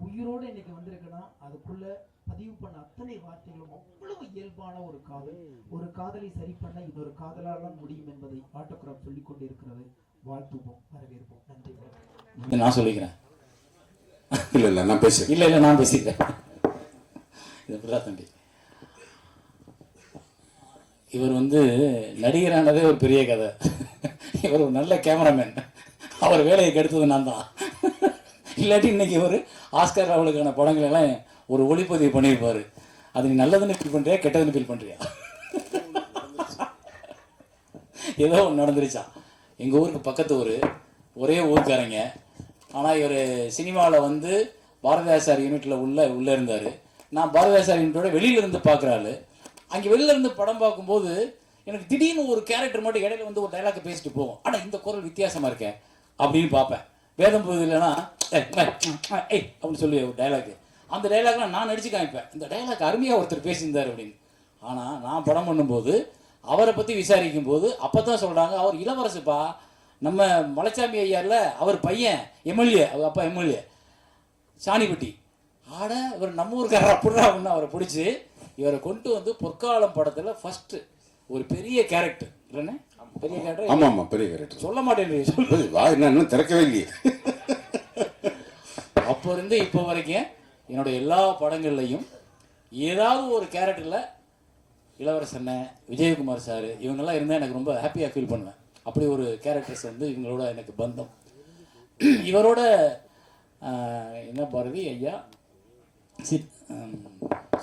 உயிரோடு இன்னைக்கு வந்திருக்குன்னா அதுக்குள்ள பதிவு பண்ண அத்தனை வார்த்தைகளும் அவ்வளவு இயல்பான ஒரு காதல். ஒரு காதலை சரி பண்ண இன்னொரு காதலால் முடியும் என்பதை ஆட்டோகிராஃப் சொல்லிக் கொண்டு இருக்கிறது. வாழ்த்துவோம், வரவேற்போம். நன்றி. நான் சொல்லிக்கிறேன். இல்லை நான் பேசுகிறேன். இல்லை நான் பேசிக்கிறேன். இது தம்பி, இவர் வந்து நடிகரானதே ஒரு பெரிய கதை. இவர் ஒரு நல்ல கேமராமேன். அவர் வேலையை கெடுத்தது நான் தான். இல்லாட்டி இன்னைக்கு இவர் ஆஸ்கர் அவளுக்கான படங்கள் எல்லாம் ஒரு ஒளிப்பதிவு பண்ணியிருப்பாரு. அது நீ நல்லதுன்னு ஃபீல் பண்ணுறியா கெட்டதுன்னு ஃபீல் பண்ணுறியா? ஏதோ ஒன்று நடந்துருச்சா. எங்கள் ஊருக்கு பக்கத்து ஊர், ஒரே ஊருக்காரங்க. ஆனால் இவர் சினிமாவில் வந்து பாரதிதாசார் யூனிட்டில் உள்ளே இருந்தார். நான் பாரதிதாசார் யூனிட்டோட வெளியிலேருந்து பார்க்குறாள். அங்கே வெளில இருந்து படம் பார்க்கும்போது எனக்கு திடீர்னு ஒரு கேரக்டர் மட்டும் இடையில வந்து ஒரு டைலாக் பேசிட்டு போகும். ஆனால் இந்த குரல் வித்தியாசமாக இருக்கேன் அப்படின்னு பார்ப்பேன். வேதம் போகுது இல்லைன்னா ஏய் அப்படின்னு சொல்லி ஒரு டைலாக், அந்த டைலாக்லாம் நான் நடிச்சு காமிப்பேன். இந்த டைலாக் அருமையாக ஒருத்தர் பேசியிருந்தார் அப்படின்னு. ஆனால் நான் படம் பண்ணும்போது அவரை பற்றி விசாரிக்கும் போது அப்போ தான் சொல்கிறாங்க, அவர் இளவரசுப்பா, நம்ம மலைச்சாமி ஐயாரில் அவர் பையன் எம்எல்ஏ, அவர் அப்பா எம்எல்ஏ சாணிப்பட்டி. ஆட இவர் நம்ம ஊருக்காரர் அப்படின்னா அப்படின்னு அவரை பிடிச்சி இவரை கொண்டு வந்து பொற்காலம் படத்தில் ஃபஸ்ட்டு ஒரு பெரிய கேரக்டர் இல்லைன்னா பெரிய கேரக்டர். ஆமாம் ஆமாம், பெரிய கேரக்டர். சொல்ல மாட்டேன், வா இன்னும் திறக்கவே இல்லையே. அப்போ இருந்து இப்போ வரைக்கும் என்னோட எல்லா படங்கள்லையும் ஏதாவது ஒரு கேரக்டரில் இளவரசன், விஜயகுமார் சார் இவங்கெல்லாம் இருந்தால் எனக்கு ரொம்ப ஹாப்பியாக ஃபீல் பண்ணுவேன். அப்படி ஒரு கேரக்டர்ஸ் வந்து இவங்களோட எனக்கு பந்தம். இவரோட என்ன பாரதி ஐயா,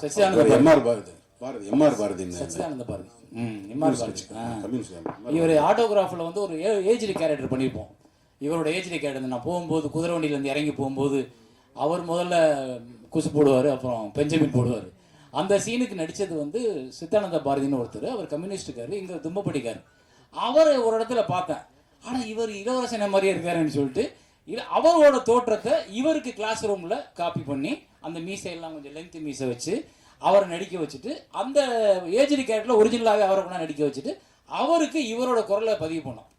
சச்சிதானந்த எம்ஆர் பாரதி, எம்ஆர் பாரதி, சச்சிதானந்த பாரதி, எம்ஆர் பாரதி. இவர் ஆட்டோகிராஃபில் வந்து ஒரு ஏஜ்டி கேரக்டர் பண்ணியிருப்போம். இவரோட ஏஜ்டி கேரக்டர் நான் போகும்போது குதிரை வண்டியிலேருந்து இறங்கி போகும்போது அவர் முதல்ல குசு போடுவார், அப்புறம் பெஞ்சமின் போடுவார். அந்த சீனுக்கு நடித்தது வந்து சித்தானந்த பாரதின்னு ஒருத்தர், அவர் கம்யூனிஸ்டுக்காரு, இங்கே தும்பப்பட்டிக்கார். அவர் ஒரு இடத்துல பார்த்தேன், ஆனால் இவர் இளவரசனை மாதிரியே இருக்காருன்னு சொல்லிட்டு அவரோட தோற்றத்தை இவருக்கு கிளாஸ் ரூமில் காப்பி பண்ணி அந்த மீசையெல்லாம் கொஞ்சம் லென்த்து மீசை வச்சு அவரை நடிக்க வச்சுட்டு அந்த ஏஜ்டி கேரக்டரில் ஒரிஜினலாகவே அவரை கூட நடிக்க வச்சுட்டு அவருக்கு இவரோட குரலை பதிவு பண்ணோம்.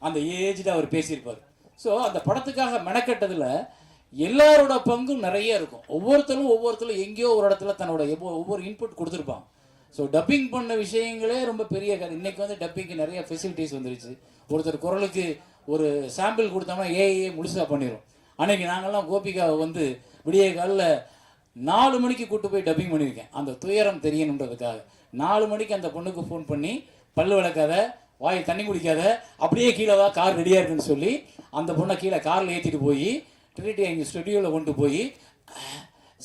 அந்த ஏஜ்டு அவர் பேசியிருப்பார். ஸோ அந்த படத்துக்காக மெனக்கெட்டதில் எல்லாரோட பங்கும் நிறைய இருக்கும். ஒவ்வொருத்தரும் எங்கேயோ ஒரு இடத்துல தன்னோட ஒவ்வொரு இன்புட் கொடுத்துருப்பாங்க. ஸோ டப்பிங் பண்ண விஷயங்களே ரொம்ப பெரிய கதை. இன்றைக்கி வந்து டப்பிங்க்கு நிறைய ஃபெசிலிட்டிஸ் வந்துருச்சு. ஒருத்தர் குரலுக்கு ஒரு சாம்பிள் கொடுத்தோம்னா ஏஐயே முழுசாக பண்ணிடும். அன்றைக்கி நாங்கள்லாம் கோபிகாவை வந்து விடிய காலில் 4 மணிக்கு கூப்பிட்டு போய் டப்பிங் பண்ணியிருக்கேன். அந்த துயரம் தெரியணுன்றதுக்காக 4 மணிக்கு அந்த பொண்ணுக்கு ஃபோன் பண்ணி பல்லு விளக்காத, வாய் தண்ணி குடிக்காத, அப்படியே கீழே வா, கார் ரெடியாக இருக்குன்னு சொல்லி அந்த பொண்ணை கீழே காரில் ஏற்றிட்டு போய் ட்ரீட்டி எங்கள் ஸ்டுடியோவில் கொண்டு போய்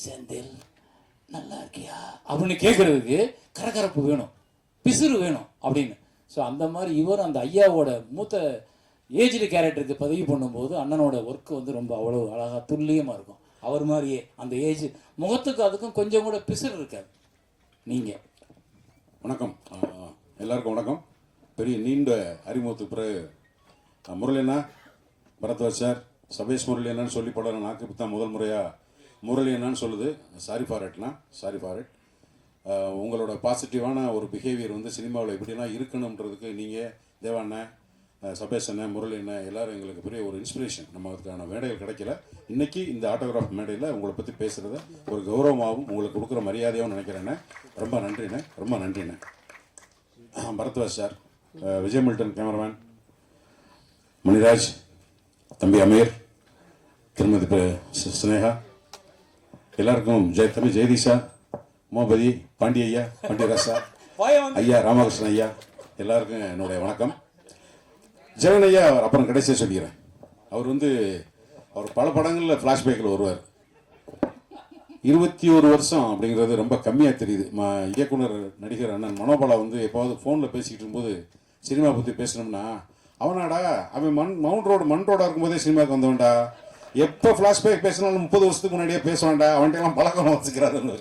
செந்தில் நல்லா இருக்கியா அப்படின்னு கேட்குறதுக்கு கரகரப்பு வேணும், பிசுறு வேணும் அப்படின்னு. ஸோ அந்த மாதிரி இவரும் அந்த ஐயாவோட மூத்த ஏஜ்டு கேரக்டருக்கு பதிவு பண்ணும்போது அண்ணனோட ஒர்க்கு வந்து ரொம்ப அவ்வளோ அழகாக துல்லியமாக இருக்கும். அவர் மாதிரியே அந்த ஏஜ் முகத்துக்கு அதுக்கும் கொஞ்சம் கூட பிசுறு இருக்காது. நீங்கள் வணக்கம், எல்லாருக்கும் வணக்கம். பெரிய நீண்ட அறிமுகத்துக்கு பிறகு முரளியண்ணா, பரத்வாஜ் சார், சபேஷ் முரளியண்ணான்னு சொல்லி படம் நாக்கு தான் முதல் முறையாக முரளியண்ணான்னு சொல்லுது. சாரி ஃபார் இட்னா, சாரி ஃபார் இட். உங்களோட பாசிட்டிவான ஒரு பிஹேவியர் வந்து சினிமாவில் எப்படிலாம் இருக்கணுன்றதுக்கு நீங்கள் தேவாண்ணன், சபேஷ் அண்ணன், முரளி அண்ணன் எல்லாரும் எங்களுக்கு பெரிய ஒரு இன்ஸ்பிரேஷன். நம்ம அதுக்கான மேடைகள் கிடைக்கல. இன்றைக்கி இந்த ஆட்டோகிராஃப் மேடையில் உங்களை பற்றி பேசுகிறத ஒரு கௌரவமாகவும் உங்களுக்கு கொடுக்குற மரியாதையாகவும் நினைக்கிறேண்ணே. ரொம்ப நன்றிண்ணே, ரொம்ப நன்றிண்ணே. பரத்வாஜ் சார், விஜய் மில்டன் கேமராமேன், மணிராஜ், தம்பி அமீர், திருமதி ஸ்னேகா, எல்லாருக்கும் தம்பி ஜெயதீஷா, மோபதி, பாண்டிய ஐயா, பாண்டியராசா ஐயா, ராமகிருஷ்ணன் ஐயா, எல்லாருக்கும் என்னுடைய வணக்கம். ஜெகன் ஐயா அப்புறம் கடைசியாக சொல்லிக்கிறேன். அவர் பல படங்களில் ஃப்ளாஷ்பேக்கில் வருவார். 21 வருஷம் அப்படிங்கிறது ரொம்ப கம்மியாக தெரியுது. இயக்குனர் நடிகர் அண்ணன் மனோபாலா வந்து எப்போது ஃபோனில் பேசிக்கிட்டு இருக்கும்போது சினிமா பற்றி பேசணும்னா, அவனாடா அவன் மவுண்ட் ரோடு மண் ரோடாக இருக்கும்போதே சினிமாவுக்கு வந்தவன்டா, எப்போ ஃப்ளாஷ்பேக் பேசினாலும் 30 வருஷத்துக்கு முன்னாடியே பேசுவான்டா, அவன்கிட்டலாம் பழக்கம் வச்சுக்கிறாரு.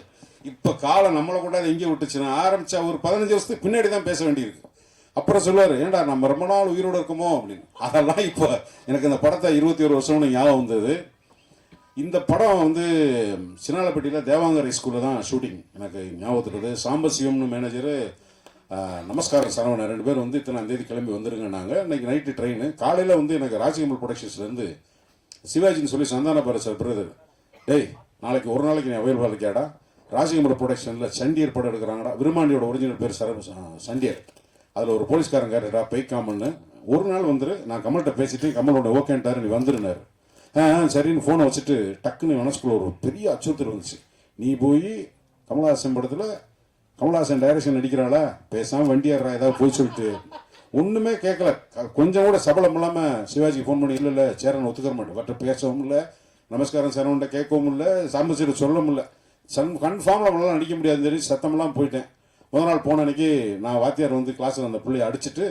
இப்போ காலம் நம்மளை கூட எங்கே விட்டுச்சுன்னா ஆரம்பித்தா ஒரு 15 வருஷத்துக்கு பின்னாடி தான் பேச வேண்டியிருக்கு. அப்புறம் சொல்லுவார், ஏன்டா நம்ம ரொம்ப நாள் உயிரோடு இருக்குமோ அப்படின்னு. அதெல்லாம் இப்போ எனக்கு இந்த படத்தை 21 வருஷம்னு ஞாபகம் வந்தது. இந்த படம் வந்து சின்னாலப்பட்டியில் தேவாங்கரை ஸ்கூலில் தான் ஷூட்டிங் எனக்கு ஞாபகத்துறது. சாம்பசிவம்னு மேனேஜரு, நமஸ்காரம் சரவணன் 2 பேர் வந்து இத்தனாம் தேதி கிளம்பி வந்துருங்க. நாங்கள் இன்றைக்கி நைட்டு ட்ரெயின். காலையில் வந்து எனக்கு ராஜ்கமல் ப்ரொடக்ஷன்ஸ்லேருந்து சிவாஜின்னு சொல்லி சந்தான பாரத் சார் பிரதர், டேய் நாளைக்கு ஒரு நாளைக்கு நீ அவைலபிளாக இருக்கியாடா, ராஜ்கமல் ப்ரொடக்ஷனில் சண்டியர் படம் எடுக்கிறாங்கடா. விருமாண்டியோட ஒரிஜினல் பேர் சண்டியர், அதில் ஒரு போலீஸ்காரன் கேட்டடா பெய்காமன்னு, ஒரு நாள் வந்துரு, நான் கமல்கிட்ட பேசிட்டு கமலோட ஓகேன்ட்டாரு, நீ வந்துருனாரு. சரின்னு ஃபோனை வச்சுட்டு டக்குன்னு மனசுக்குள்ள ஒரு பெரிய அச்சுறுத்தல் வந்துச்சு. நீ போய் கமலஹாசன் படத்தில் கமலஹாசன் டைரக்ஷன் நடிக்கிறாளா, பேசாமல் வண்டியாடுறா, ஏதாவது போய் சொல்லிட்டு ஒன்றுமே கேட்கல. கொஞ்சம் கூட சபலம் இல்லாமல் சிவாஜிக்கு ஃபோன் பண்ணி, இல்லை சேரன் ஒத்துக்கிற மாட்டேன், வட்ட பேசவும் இல்லை, நமஸ்காரம் சரவண்ட கேட்கவும் இல்லை, சாம்பசிட்டு சொல்லவும் இல்லை, கன்ஃபார்மில் அவங்களாம் நடிக்க முடியாதுன்னு தெரிஞ்சு சத்தமெல்லாம் போயிட்டேன். முதல் நாள் போன அன்றைக்கி நான் வாத்தியார் வந்து கிளாஸில் அந்த பிள்ளையை அடிச்சுட்டு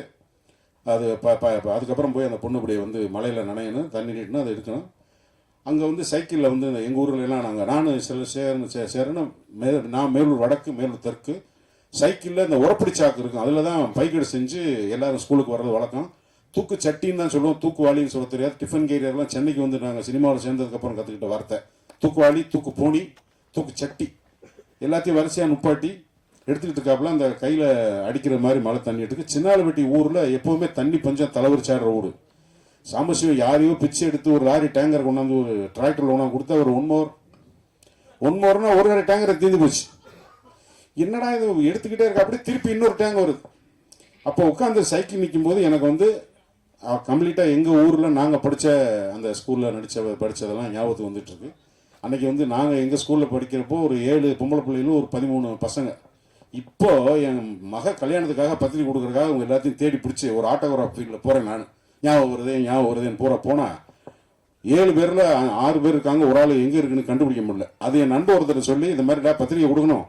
அது அதுக்கப்புறம் போய் அந்த பொண்ணுப்படியை வந்து மலையில் நனையணும், தண்ணி நீட்டணும், அதை எடுக்கணும். அங்கே வந்து சைக்கிளில் வந்து எங்கள் ஊர்லலாம் நாங்கள் நான் சேரன்னு நான் மேலூர் வடக்கு, மேலூர் தெற்கு, சைக்கிளில் இந்த உரப்பிடி சாக்கு இருக்கும், அதில் தான் பைக்கெடு செஞ்சு எல்லாரும் ஸ்கூலுக்கு வர்றது வழக்கம். தூக்கு சட்டின்னு தான் சொல்லுவோம், தூக்குவாளின்னு சொல்ல தெரியாது. டிஃபன் கேரியர்லாம் சென்னைக்கு வந்து நாங்கள் சினிமாவில் சேர்ந்ததுக்கப்புறம் கற்றுக்கிட்ட வார்த்தை. தூக்குவாளி, தூக்கு போனி, தூக்கு சட்டி எல்லாத்தையும் வரிசையாக நுப்பாட்டி எடுத்துக்கிட்டு இருக்காப்புல. அந்த கையில் அடிக்கிற மாதிரி மழை தண்ணி எடுத்து. சின்னாலப்பட்டி ஊரில் எப்போவுமே தண்ணி பஞ்சம் தலைவரிச்சாடுற ஊர். சாம்பசிவம் யாரையோ பிச்சை எடுத்து ஒரு லாரி டேங்கர் கொண்டாந்து ஒரு டிராக்டரில் கொண்டாந்து கொடுத்தா ஒரு ஒன் மோர்னா ஒரு நேரம் டேங்கரை தீர்ந்து போச்சு. என்னடா இது எடுத்துக்கிட்டே இருக்க, அப்படியே திருப்பி இன்னொரு டேங்க் வருது. அப்போ உட்காந்து சைக்கிள் நிற்கும் போது எனக்கு வந்து கம்ப்ளீட்டாக எங்கள் ஊரில் நாங்கள் படித்த அந்த ஸ்கூலில் படித்ததெல்லாம் ஞாபகத்துக்கு வந்துட்டுருக்கு. அன்றைக்கி வந்து நாங்கள் எங்கள் ஸ்கூலில் படிக்கிறப்போ ஒரு 7 பொம்பளை பிள்ளைகளும் ஒரு 13 பசங்க. இப்போது என் மக கல்யாணத்துக்காக பத்திரிக்கை கொடுக்குறதுக்காக அவங்க எல்லாத்தையும் தேடி பிடிச்சி ஒரு ஆட்டோகிராஃப் ஃபீல்டில் போகிறேன். நான் ஞாபகம் வருதேன்னு போனால் 7 பேரில் 6 பேர் இருக்காங்க, ஒரு ஆள் எங்கே இருக்குன்னு கண்டுபிடிக்க முடியல. அது என் நண்பர் ஒருத்தர் சொல்லி இந்த மாதிரிடா பத்திரிக்கை கொடுக்கணும்,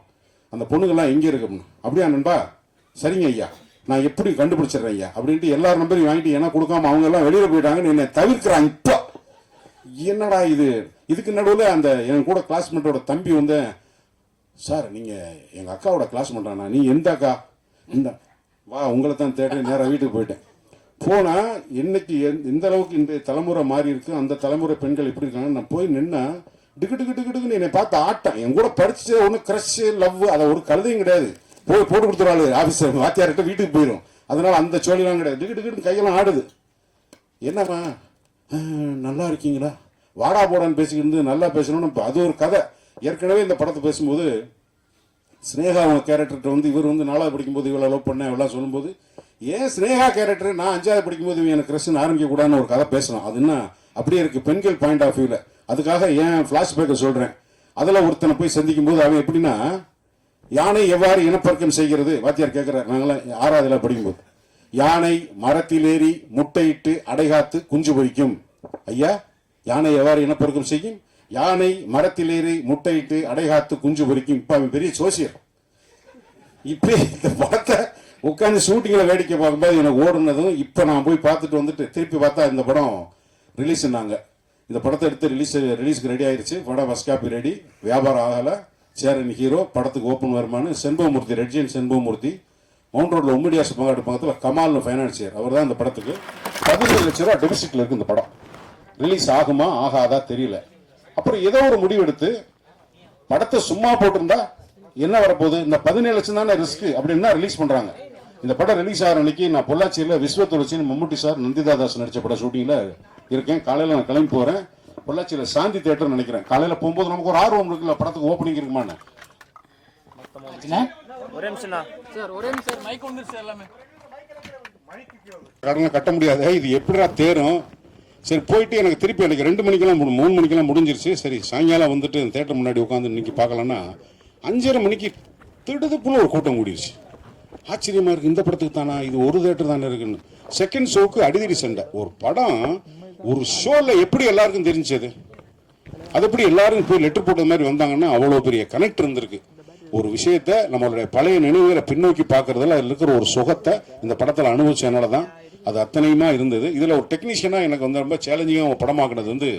அந்த பொண்ணுங்கள்லாம் எங்கே இருக்குன்னு. அப்படியா நண்பா, சரிங்க ஐயா, நான் எப்படி கண்டுபிடிச்சிடுறேன் ஐயா அப்படின்ட்டு எல்லார் நம்பரையும் வாங்கிட்டு என்ன கொடுக்காம அவங்க எல்லாம் வெளியில் போயிட்டாங்கன்னு என்னை தவிர்க்கிறாங்க. இப்போ என்னடா இதுக்கு நடுவில் அந்த என் கூட கிளாஸ்மேட்டோட தம்பி வந்து, சார் நீங்கள் எங்கள் அக்காவோட கிளாஸ்மேட்டாண்ணா, நீ எந்த அக்கா? இந்த வா உங்களை தான் தேடுறேன். நேராக வீட்டுக்கு போயிட்டேன். போனால் இன்னைக்கு எந்த அளவுக்கு இன்றைய தலைமுறை மாறி இருக்கு, அந்த தலைமுறை பெண்கள் எப்படி இருக்காங்கன்னு நான் போய் நின்னா டிக்குன்னு என்னை பார்த்து ஆட்டம். என் கூட படிச்சு ஒன்றும் க்ரஷ் லவ் அதை ஒரு கழுதையும் கிடையாது. போய் போட்டு கொடுத்துருவாள் ஆஃபீஸர் வாத்தியார்கிட்ட, வீட்டுக்கு போயிடும். அதனால அந்த சோழிலாம் கிடையாது. டிக்குன்னு கையெல்லாம் ஆடுது. என்னம்மா நல்லா இருக்கீங்களா, வாடா போடான்னு பேசிக்கிட்டு நல்லா பேசணும்னு அது ஒரு கதை. ஏற்கனவே இந்த படத்தை பேசும்போது ஸ்னேகா அவங்க கேரக்டர்கிட்ட வந்து இவர் வந்து 4வது படிக்கும்போது இவ்வளோ லவ் பண்ணேன் இவ்வளோ சொல்லும்போது, ஏன் ஸ்னேகா கேரக்டர் நான் 5வது படிக்கும்போது எனக்கு க்ரஷ்னு ஆரம்பிக்கக்கூடாதுன்னு ஒரு கதை பேசணும். அது என்ன அப்படியே இருக்குது பெண்கள் பாயிண்ட் ஆஃப் வியூவில். அதுக்காக ஏன் ஃப்ளாஷ்பேக்கை சொல்கிறேன். அதில் ஒருத்தனை போய் சந்திக்கும் போது அவன் எப்படின்னா, யானை எவ்வாறு இனப்பெருக்கம் செய்கிறது வாத்தியார் கேட்குறாரு. நாங்களாம் 6வதுல படிக்கும்போது, யானை மரத்தில் ஏறி முட்டையிட்டு அடைகாத்து குஞ்சு பொரிக்கும். ஐயா, யானை எவ்வாறு இனப்பெருக்கம் செய்யும்? யானை மரத்தில் ஏறி முட்டையிட்டு அடைகாத்து குஞ்சு பொரிக்கும். இப்போ அவன் பெரிய சோசியர். இப்போ இந்த படத்தை உட்காந்து ஷூட்டிங்கில் வேடிக்கை பார்க்கும்போது எனக்கு ஓடுனதும், இப்போ நான் போய் பார்த்துட்டு வந்துட்டு திருப்பி பார்த்தா இந்த படம் ரிலீஸ்னாங்க. இந்த படத்தை எடுத்து ரிலீஸுக்கு ரெடி ஆயிடுச்சு. படம் ஃபர்ஸ்ட் காப்பி ரெடி, வியாபாரம் ஆகலை. சேரன் ஹீரோ, படத்துக்கு ஓப்பன் வருமானு செண்பகமூர்த்தி, ரெட்ஜியன் செண்பகமூர்த்தி, மவுண்ட் ரோட்டில் உம்மடியாசு பங்காட்டு பக்கத்தில் கமால்னு ஃபைனான்சியர், அவர் தான் இந்த படத்துக்கு 17 லட்ச ரூபா டெபிசிட்டில் இருக்குது. இந்த படம் ரிலீஸ் ஆகுமா ஆகாதா தெரியல. அப்புறம் ஏதோ ஒரு முடிவெடுத்து படத்தை சும்மா போட்டிருந்தா என்ன வரப்போகுது, இந்த 17 லட்சம் தானே ரிஸ்க் அப்படின்னா ரிலீஸ் பண்ணுறாங்க. இந்த படம் ரிலீஸ் ஆகிற அன்னைக்கு நான் பொள்ளாச்சியில் விஸ்வத்துளசின்னு மம்முட்டி சார் நந்திதாதாஸ் நடித்த படம் ஷூட்டிங்கில் இருக்கேன். காலையில் நான் கிளம்பி போகிறேன். பொள்ளாச்சியில் சாந்தி தேட்டர் நினைக்கிறேன். காலையில் போகும்போது நமக்கு ஒரு ஆர்வம் இருக்குல்ல, படத்துக்கு ஓப்பனிங் இருக்குமான்னு. கடனை கட்ட முடியாது, இது எப்படிடா தேரும். சரி போயிட்டு எனக்கு திருப்பி எனக்கு 2 மணிக்கெல்லாம் 3 மணிக்கெல்லாம் முடிஞ்சிருச்சு. சரி சாயங்காலம் வந்துட்டு தேட்டர் முன்னாடி உட்காந்து இன்னைக்கு பார்க்கலான்னா 5:30 மணிக்கு திடுதுப்புன்னு ஒரு கூட்டம் கூடிருச்சு. ஆச்சரியமா இருக்கு, இந்த படத்துக்கு தானா, இது ஒரு தேட்டர் தானே இருக்குன்னு. செகண்ட் ஷோக்கு அடிதடி சண்டை. ஒரு படம் ஒரு ஷோவில் எப்படி எல்லாருக்கும் தெரிஞ்சது, அது எப்படி எல்லாரும் போய் லெட்டர் போட்டது மாதிரி வந்தாங்கன்னா அவ்வளோ பெரிய கனெக்ட் இருந்திருக்கு. ஒரு விஷயத்த நம்மளுடைய பழைய நினைவுகளை பின்னோக்கி பார்க்கறதுல அதில் இருக்கிற ஒரு சுகத்தை இந்த படத்தில் அனுபவிச்சதுனால தான் அது அத்தனையுமா இருந்தது. இதில் ஒரு டெக்னீஷியனாக எனக்கு வந்து ரொம்ப சேலஞ்சிங்காக படமாக்குனது வந்து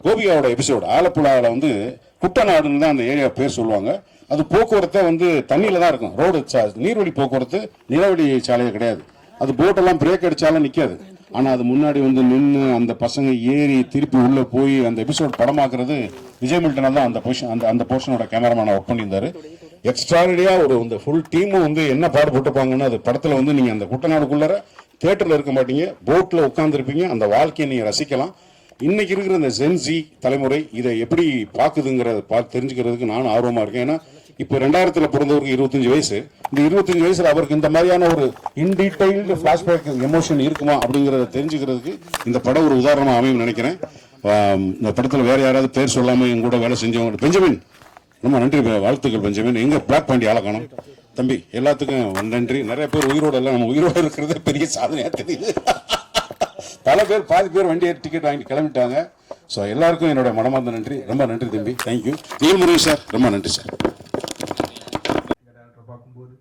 கோபிகாவோட எபிசோடு. ஆலப்புழாவில் வந்து குட்டநாடுன்னு தான் அந்த ஏரியா பேர் சொல்லுவாங்க. அது போக்குவரத்தை வந்து தண்ணியில் தான் இருக்கும். ரோடு நீர்வழி போக்குவரத்து, நிலவழி சாலையே கிடையாது. அது போட்டெல்லாம் பிரேக் அடித்தாலும் நிற்காது. ஆனால் அது முன்னாடி வந்து நின்று அந்த பசங்க ஏறி திருப்பி உள்ளே போய் அந்த எபிசோட் படமாக்குறது விஜய் மில்டனாக தான் அந்த போர்ஷனோட கேமராமேனை ஒர்க் பண்ணியிருந்தாரு. எக்ஸ்ட்ராடியாக ஒரு இந்த ஃபுல் டீமும் வந்து என்ன பாடுபட்டுப்பாங்கன்னு அது படத்தில் வந்து நீங்கள் அந்த குட்டநாடுக்குள்ளார தேட்டரில் இருக்க மாட்டீங்க, போட்டில் உட்காந்துருப்பீங்க, அந்த வாழ்க்கையை நீங்கள் ரசிக்கலாம். இன்னைக்கு இருக்கிற இந்த ஜென்சி தலைமுறை இதை எப்படி பார்க்குதுங்கிறத தெரிஞ்சுக்கிறதுக்கு நான் ஆர்வமாக இருக்கேன். ஏன்னா இப்போ 2000 பிறந்தவருக்கு 25 வயசு. இந்த 25 வயசுல அவருக்கு இந்த மாதிரியான ஒரு இன்டீடைல்டு ஃபிளாஷ்பேக் எமோஷன் இருக்குமா அப்படிங்கிறத தெரிஞ்சுக்கிறதுக்கு இந்த படம் ஒரு உதாரணமாக அமையும் நினைக்கிறேன். இந்த படத்தில் வேற யாராவது பேர் சொல்லாமல் எங்க கூட வேலை செஞ்சவங்க பெஞ்சமின், ரொம்ப நன்றி, வாழ்த்துக்கள் பெஞ்சமின். எங்க பிளாக் பாண்டி ஆளை காணும் தம்பி, எல்லாத்துக்கும் நன்றி. நிறைய பேர் உயிரோடு எல்லாம் நம்ம உயிரோடு இருக்கிறதே பெரிய சாதனையாக தெரியுது. பல பேர் பாதி பேர் வண்டி டிக்கெட் வாங்கிட்டு கிளம்பிட்டாங்க. ஸோ எல்லாருக்கும் என்னோட மனமார்ந்த நன்றி, ரொம்ப நன்றி தம்பி, தேங்க்யூ. நீல்முருகன் சார் ரொம்ப நன்றி சார். பார்க்கும்போது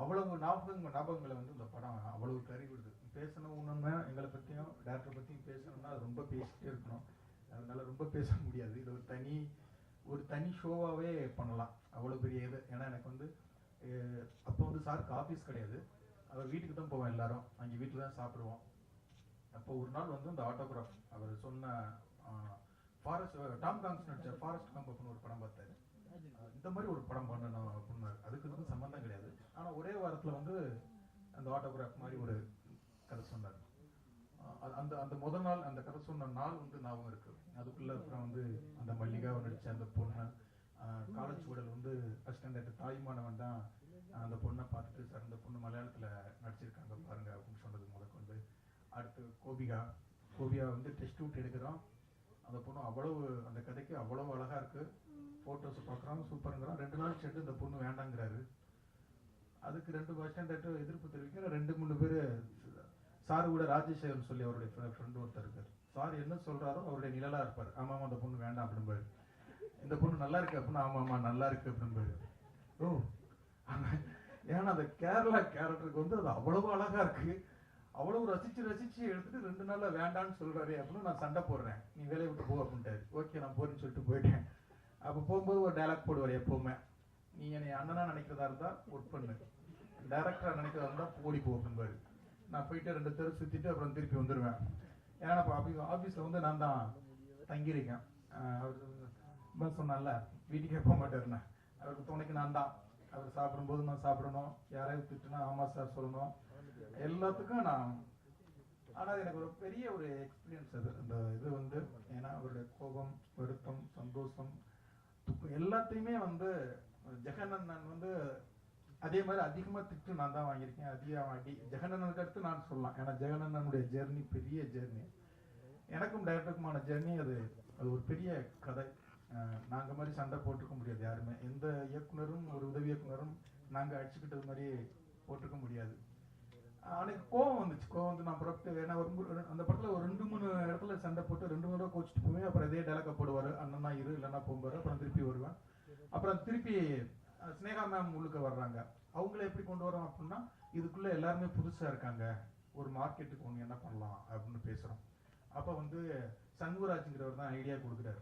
அவ்வளவு ஞாபகங்களை வந்து இந்த படம் அவ்வளவு கறி கொடுது. பேசணும் ஒன்றுன்னா எங்களை பற்றியும் டேரக்டரை பற்றியும் பேசணும்னா அது ரொம்ப பேசிட்டே இருக்கணும். அதனால ரொம்ப பேச முடியாது. இது ஒரு தனி ஷோவாகவே பண்ணலாம், அவ்வளோ பெரிய இது. ஏன்னா எனக்கு வந்து அப்போ வந்து சாருக்கு ஆஃபீஸ் கிடையாது, அவர் வீட்டுக்கு தான் போவோம், எல்லாரும் அங்கே வீட்டில் தான் சாப்பிடுவோம். அப்போ ஒரு நாள் வந்து இந்த ஆட்டோகிராஃப் அவர் சொன்ன ஃபாரஸ்ட் டாம் காங்ஸ் நடிச்ச ஃபாரஸ்ட் கம்ப் அப்படின்னு ஒரு படம் பார்த்தாரு. இந்த மாதிரி ஒரு படம் பண்ணணும் அப்படின்னாரு. அதுக்கு சம்மந்தம் கிடையாது, ஆனால் ஒரே வாரத்தில் வந்து அந்த ஆட்டோகிராஃப் மாதிரி ஒரு கதை சொன்னார். அந்த அந்த முதல் நாள் அந்த கதை சொன்ன நாள் வந்து ஞாபகம் இருக்கு. அதுக்குள்ள அப்புறம் வந்து அந்த மல்லிகாவை நடிச்ச அந்த பொண்ணு காலேஜ் சூழல் வந்து அசிஸ்டன்ட் தாய்மானவன் தான் அந்த பொண்ணை பார்த்துட்டு, சார் இந்த பொண்ணு மலையாளத்தில் நடிச்சிருக்காங்க பாருங்க அப்படின்னு சொன்னது முதற்கொண்டு. அடுத்து கோபியா வந்து டெஸ்ட் அவுட் எடுக்கிறோம். அந்த பொண்ணு அவ்வளவு அந்த கதைக்கு அவ்வளவு அழகா இருக்கு. ஃபோட்டோஸ் பார்க்குறோம், சூப்பருங்கிறோம். 2 நாள் செட்டு இந்த பொண்ணு வேண்டாங்கிறாரு. அதுக்கு 2 பஸ் ஸ்டாண்டர்ட் எதிர்ப்பு தெரிவிக்கிற 2-3 பேர் சார் கூட ராஜேஷ் சொல்லி அவருடைய ஃப்ரெண்டு ஒருத்தர் இருக்கார். சார் என்ன சொல்றாரோ அவருடைய நிழலா இருப்பார். ஆமாம் அந்த பொண்ணு வேண்டாம் அப்படின்பாரு. இந்த பொண்ணு நல்லா இருக்கு அப்படின்னா ஆமாம்மா நல்லா இருக்கு அப்படின்பாரு. ஓ ஏன்னா அந்த கேரளா கேரக்டருக்கு வந்து அது அவ்வளவு அழகா இருக்கு, அவ்வளவு ரசிச்சு எடுத்துட்டு 2 நாள்ல வேண்டான்னு சொல்றாரு அப்படின்னு நான் சண்டை போடுறேன். நீ வேலையை விட்டு போ அப்படின்ட்டாரு. ஓகே நான் போறேன்னு சொல்லிட்டு போயிட்டேன். அப்போ போகும்போது ஒரு டைலாக் போடுவார் எப்பவுமே, நீ என்னை அண்ணனா நினைக்கிறதா இருந்தா ஒர்க் பண்ணு, டைரக்டரா நினைக்கிறதா இருந்தா ஓடி போ அப்படின்பாரு. நான் போயிட்டு 2 தெரு சுத்திட்டு அப்புறம் திருப்பி வந்துடுவேன். ஏன்னா இப்போ ஆஃபீஸில் வந்து நான் தான் தங்கியிருக்கேன். அவர் சொன்னால வீட்டுக்கே போக மாட்டாருண்ணே, அவருக்கு துணைக்கு நான் தான். அவர் சாப்பிடும்போது நான் சாப்பிடணும், யாரையும் திட்டுனா ஆமாம் சார் சொல்லணும், எல்லாத்துக்கும் நான். ஆனால் எனக்கு ஒரு பெரிய ஒரு எக்ஸ்பீரியன்ஸ் அது அந்த இது வந்து. ஏன்னா அவருடைய கோபம், வருத்தம், சந்தோஷம், துக்கம் எல்லாத்தையுமே வந்து ஜெகனண்ணன் வந்து அதே மாதிரி அதிகமாக திட்டு நான் தான் வாங்கியிருக்கேன். அதிகமாக அடி ஜெகனண்ணனுக்கு அடுத்து நான் சொல்லலாம். ஏன்னா ஜெகனண்ணனுடைய ஜெர்னி பெரிய ஜெர்னி, எனக்கும் டைரக்டருக்குமான ஜெர்னி. அது ஒரு பெரிய கதை. நாங்கள் மாதிரி சண்டை போட்டுக்க முடியாது யாருமே, எந்த இயக்குனரும் ஒரு உதவி இயக்குனரும் நாங்கள் அடிச்சுக்கிட்டது மாதிரி போட்டுக்க முடியாது. அன்னைக்கு கோவம் வந்துச்சு. கோவம் வந்து நான் புறப்பட்டு ஏன்னா அந்த படத்தில் ஒரு 2-3 இடத்துல சண்டை போட்டு 2 தடவை கோச்சிட்டு போவேன். அப்புறம் இதே டைலாக போடுவார், அண்ணனா இரு இல்லைன்னா போகும்போது. அப்புறம் திருப்பி வருவேன். அப்புறம் திருப்பி ஸ்னேகா மேம் உள்ளுக்க வர்றாங்க. அவங்கள எப்படி கொண்டு வரோம் அப்படின்னா, இதுக்குள்ளே எல்லாருமே புதுசாக இருக்காங்க, ஒரு மார்க்கெட்டுக்கு ஒன்று என்ன பண்ணலாம் அப்படின்னு பேசுகிறோம். அப்போ வந்து சண்முகராஜுங்கிறவர் தான் ஐடியா கொடுக்குறாரு.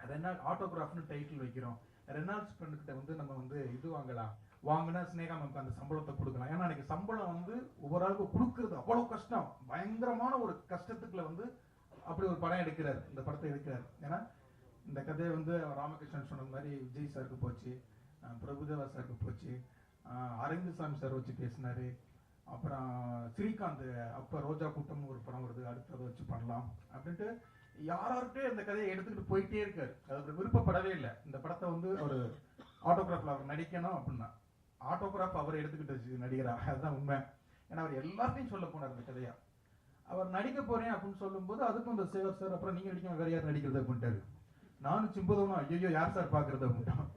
ரெனால்ட் ஆட்டோகிராஃப்னு டைட்டில் வைக்கிறோம். ரெனால்ட்ஸ் ஃப்ரெண்டுக்கிட்ட வந்து நம்ம வந்து இது வாங்கலாம், வாங்கினா ஸ்னேகா மேம்க்கு அந்த சம்பளத்தை கொடுக்கலாம். ஏன்னா அன்றைக்கி சம்பளம் வந்து ஒவ்வொரு ஆளுக்கும் கொடுக்குறது அவ்வளோ கஷ்டம், பயங்கரமான ஒரு கஷ்டத்துக்குள்ள வந்து அப்படி ஒரு படம் எடுக்கிறார், இந்த படத்தை எடுக்கிறார். ஏன்னா இந்த கதையை வந்து ராமகிருஷ்ணன் சொன்ன மாதிரி விஜய் சாருக்கு போச்சு, பிரபுதேவா சாருக்கு போச்சு, அரவிந்த்சாமி சார் வச்சு பேசினாரு. அப்புறம் ஸ்ரீகாந்த் அப்போ ரோஜா கூட்டம்னு ஒரு படம் வருது, அடுத்ததை வச்சு பண்ணலாம் அப்படின்ட்டு யார்கிட்டே இந்த கதையை எடுத்துக்கிட்டு போயிட்டே இருக்காரு. அது விருப்பப்படவே இல்லை இந்த படத்தை வந்து ஒரு ஆட்டோகிராஃபில் அவர் நடிக்கணும் அப்படின்னா. ஆட்டோகிராஃப் அவர் எடுத்துக்கிட்டு நடிகரா, அதுதான் உண்மை. ஏன்னா அவர் எல்லாத்தையும் சொல்ல போனார் இந்த கதையா. அவர் நடிக்க போறேன் அப்படின்னு சொல்லும்போது அதுக்கும் இந்த சேவர் சார் அப்புறம் நீங்க நடிக்க வேற யார் நடிக்கிறது அப்படின்ட்டாரு. நானும் சிம்புதவனும் ஐயோ யார் சார் பாக்குறது அப்படின்ட்டான்.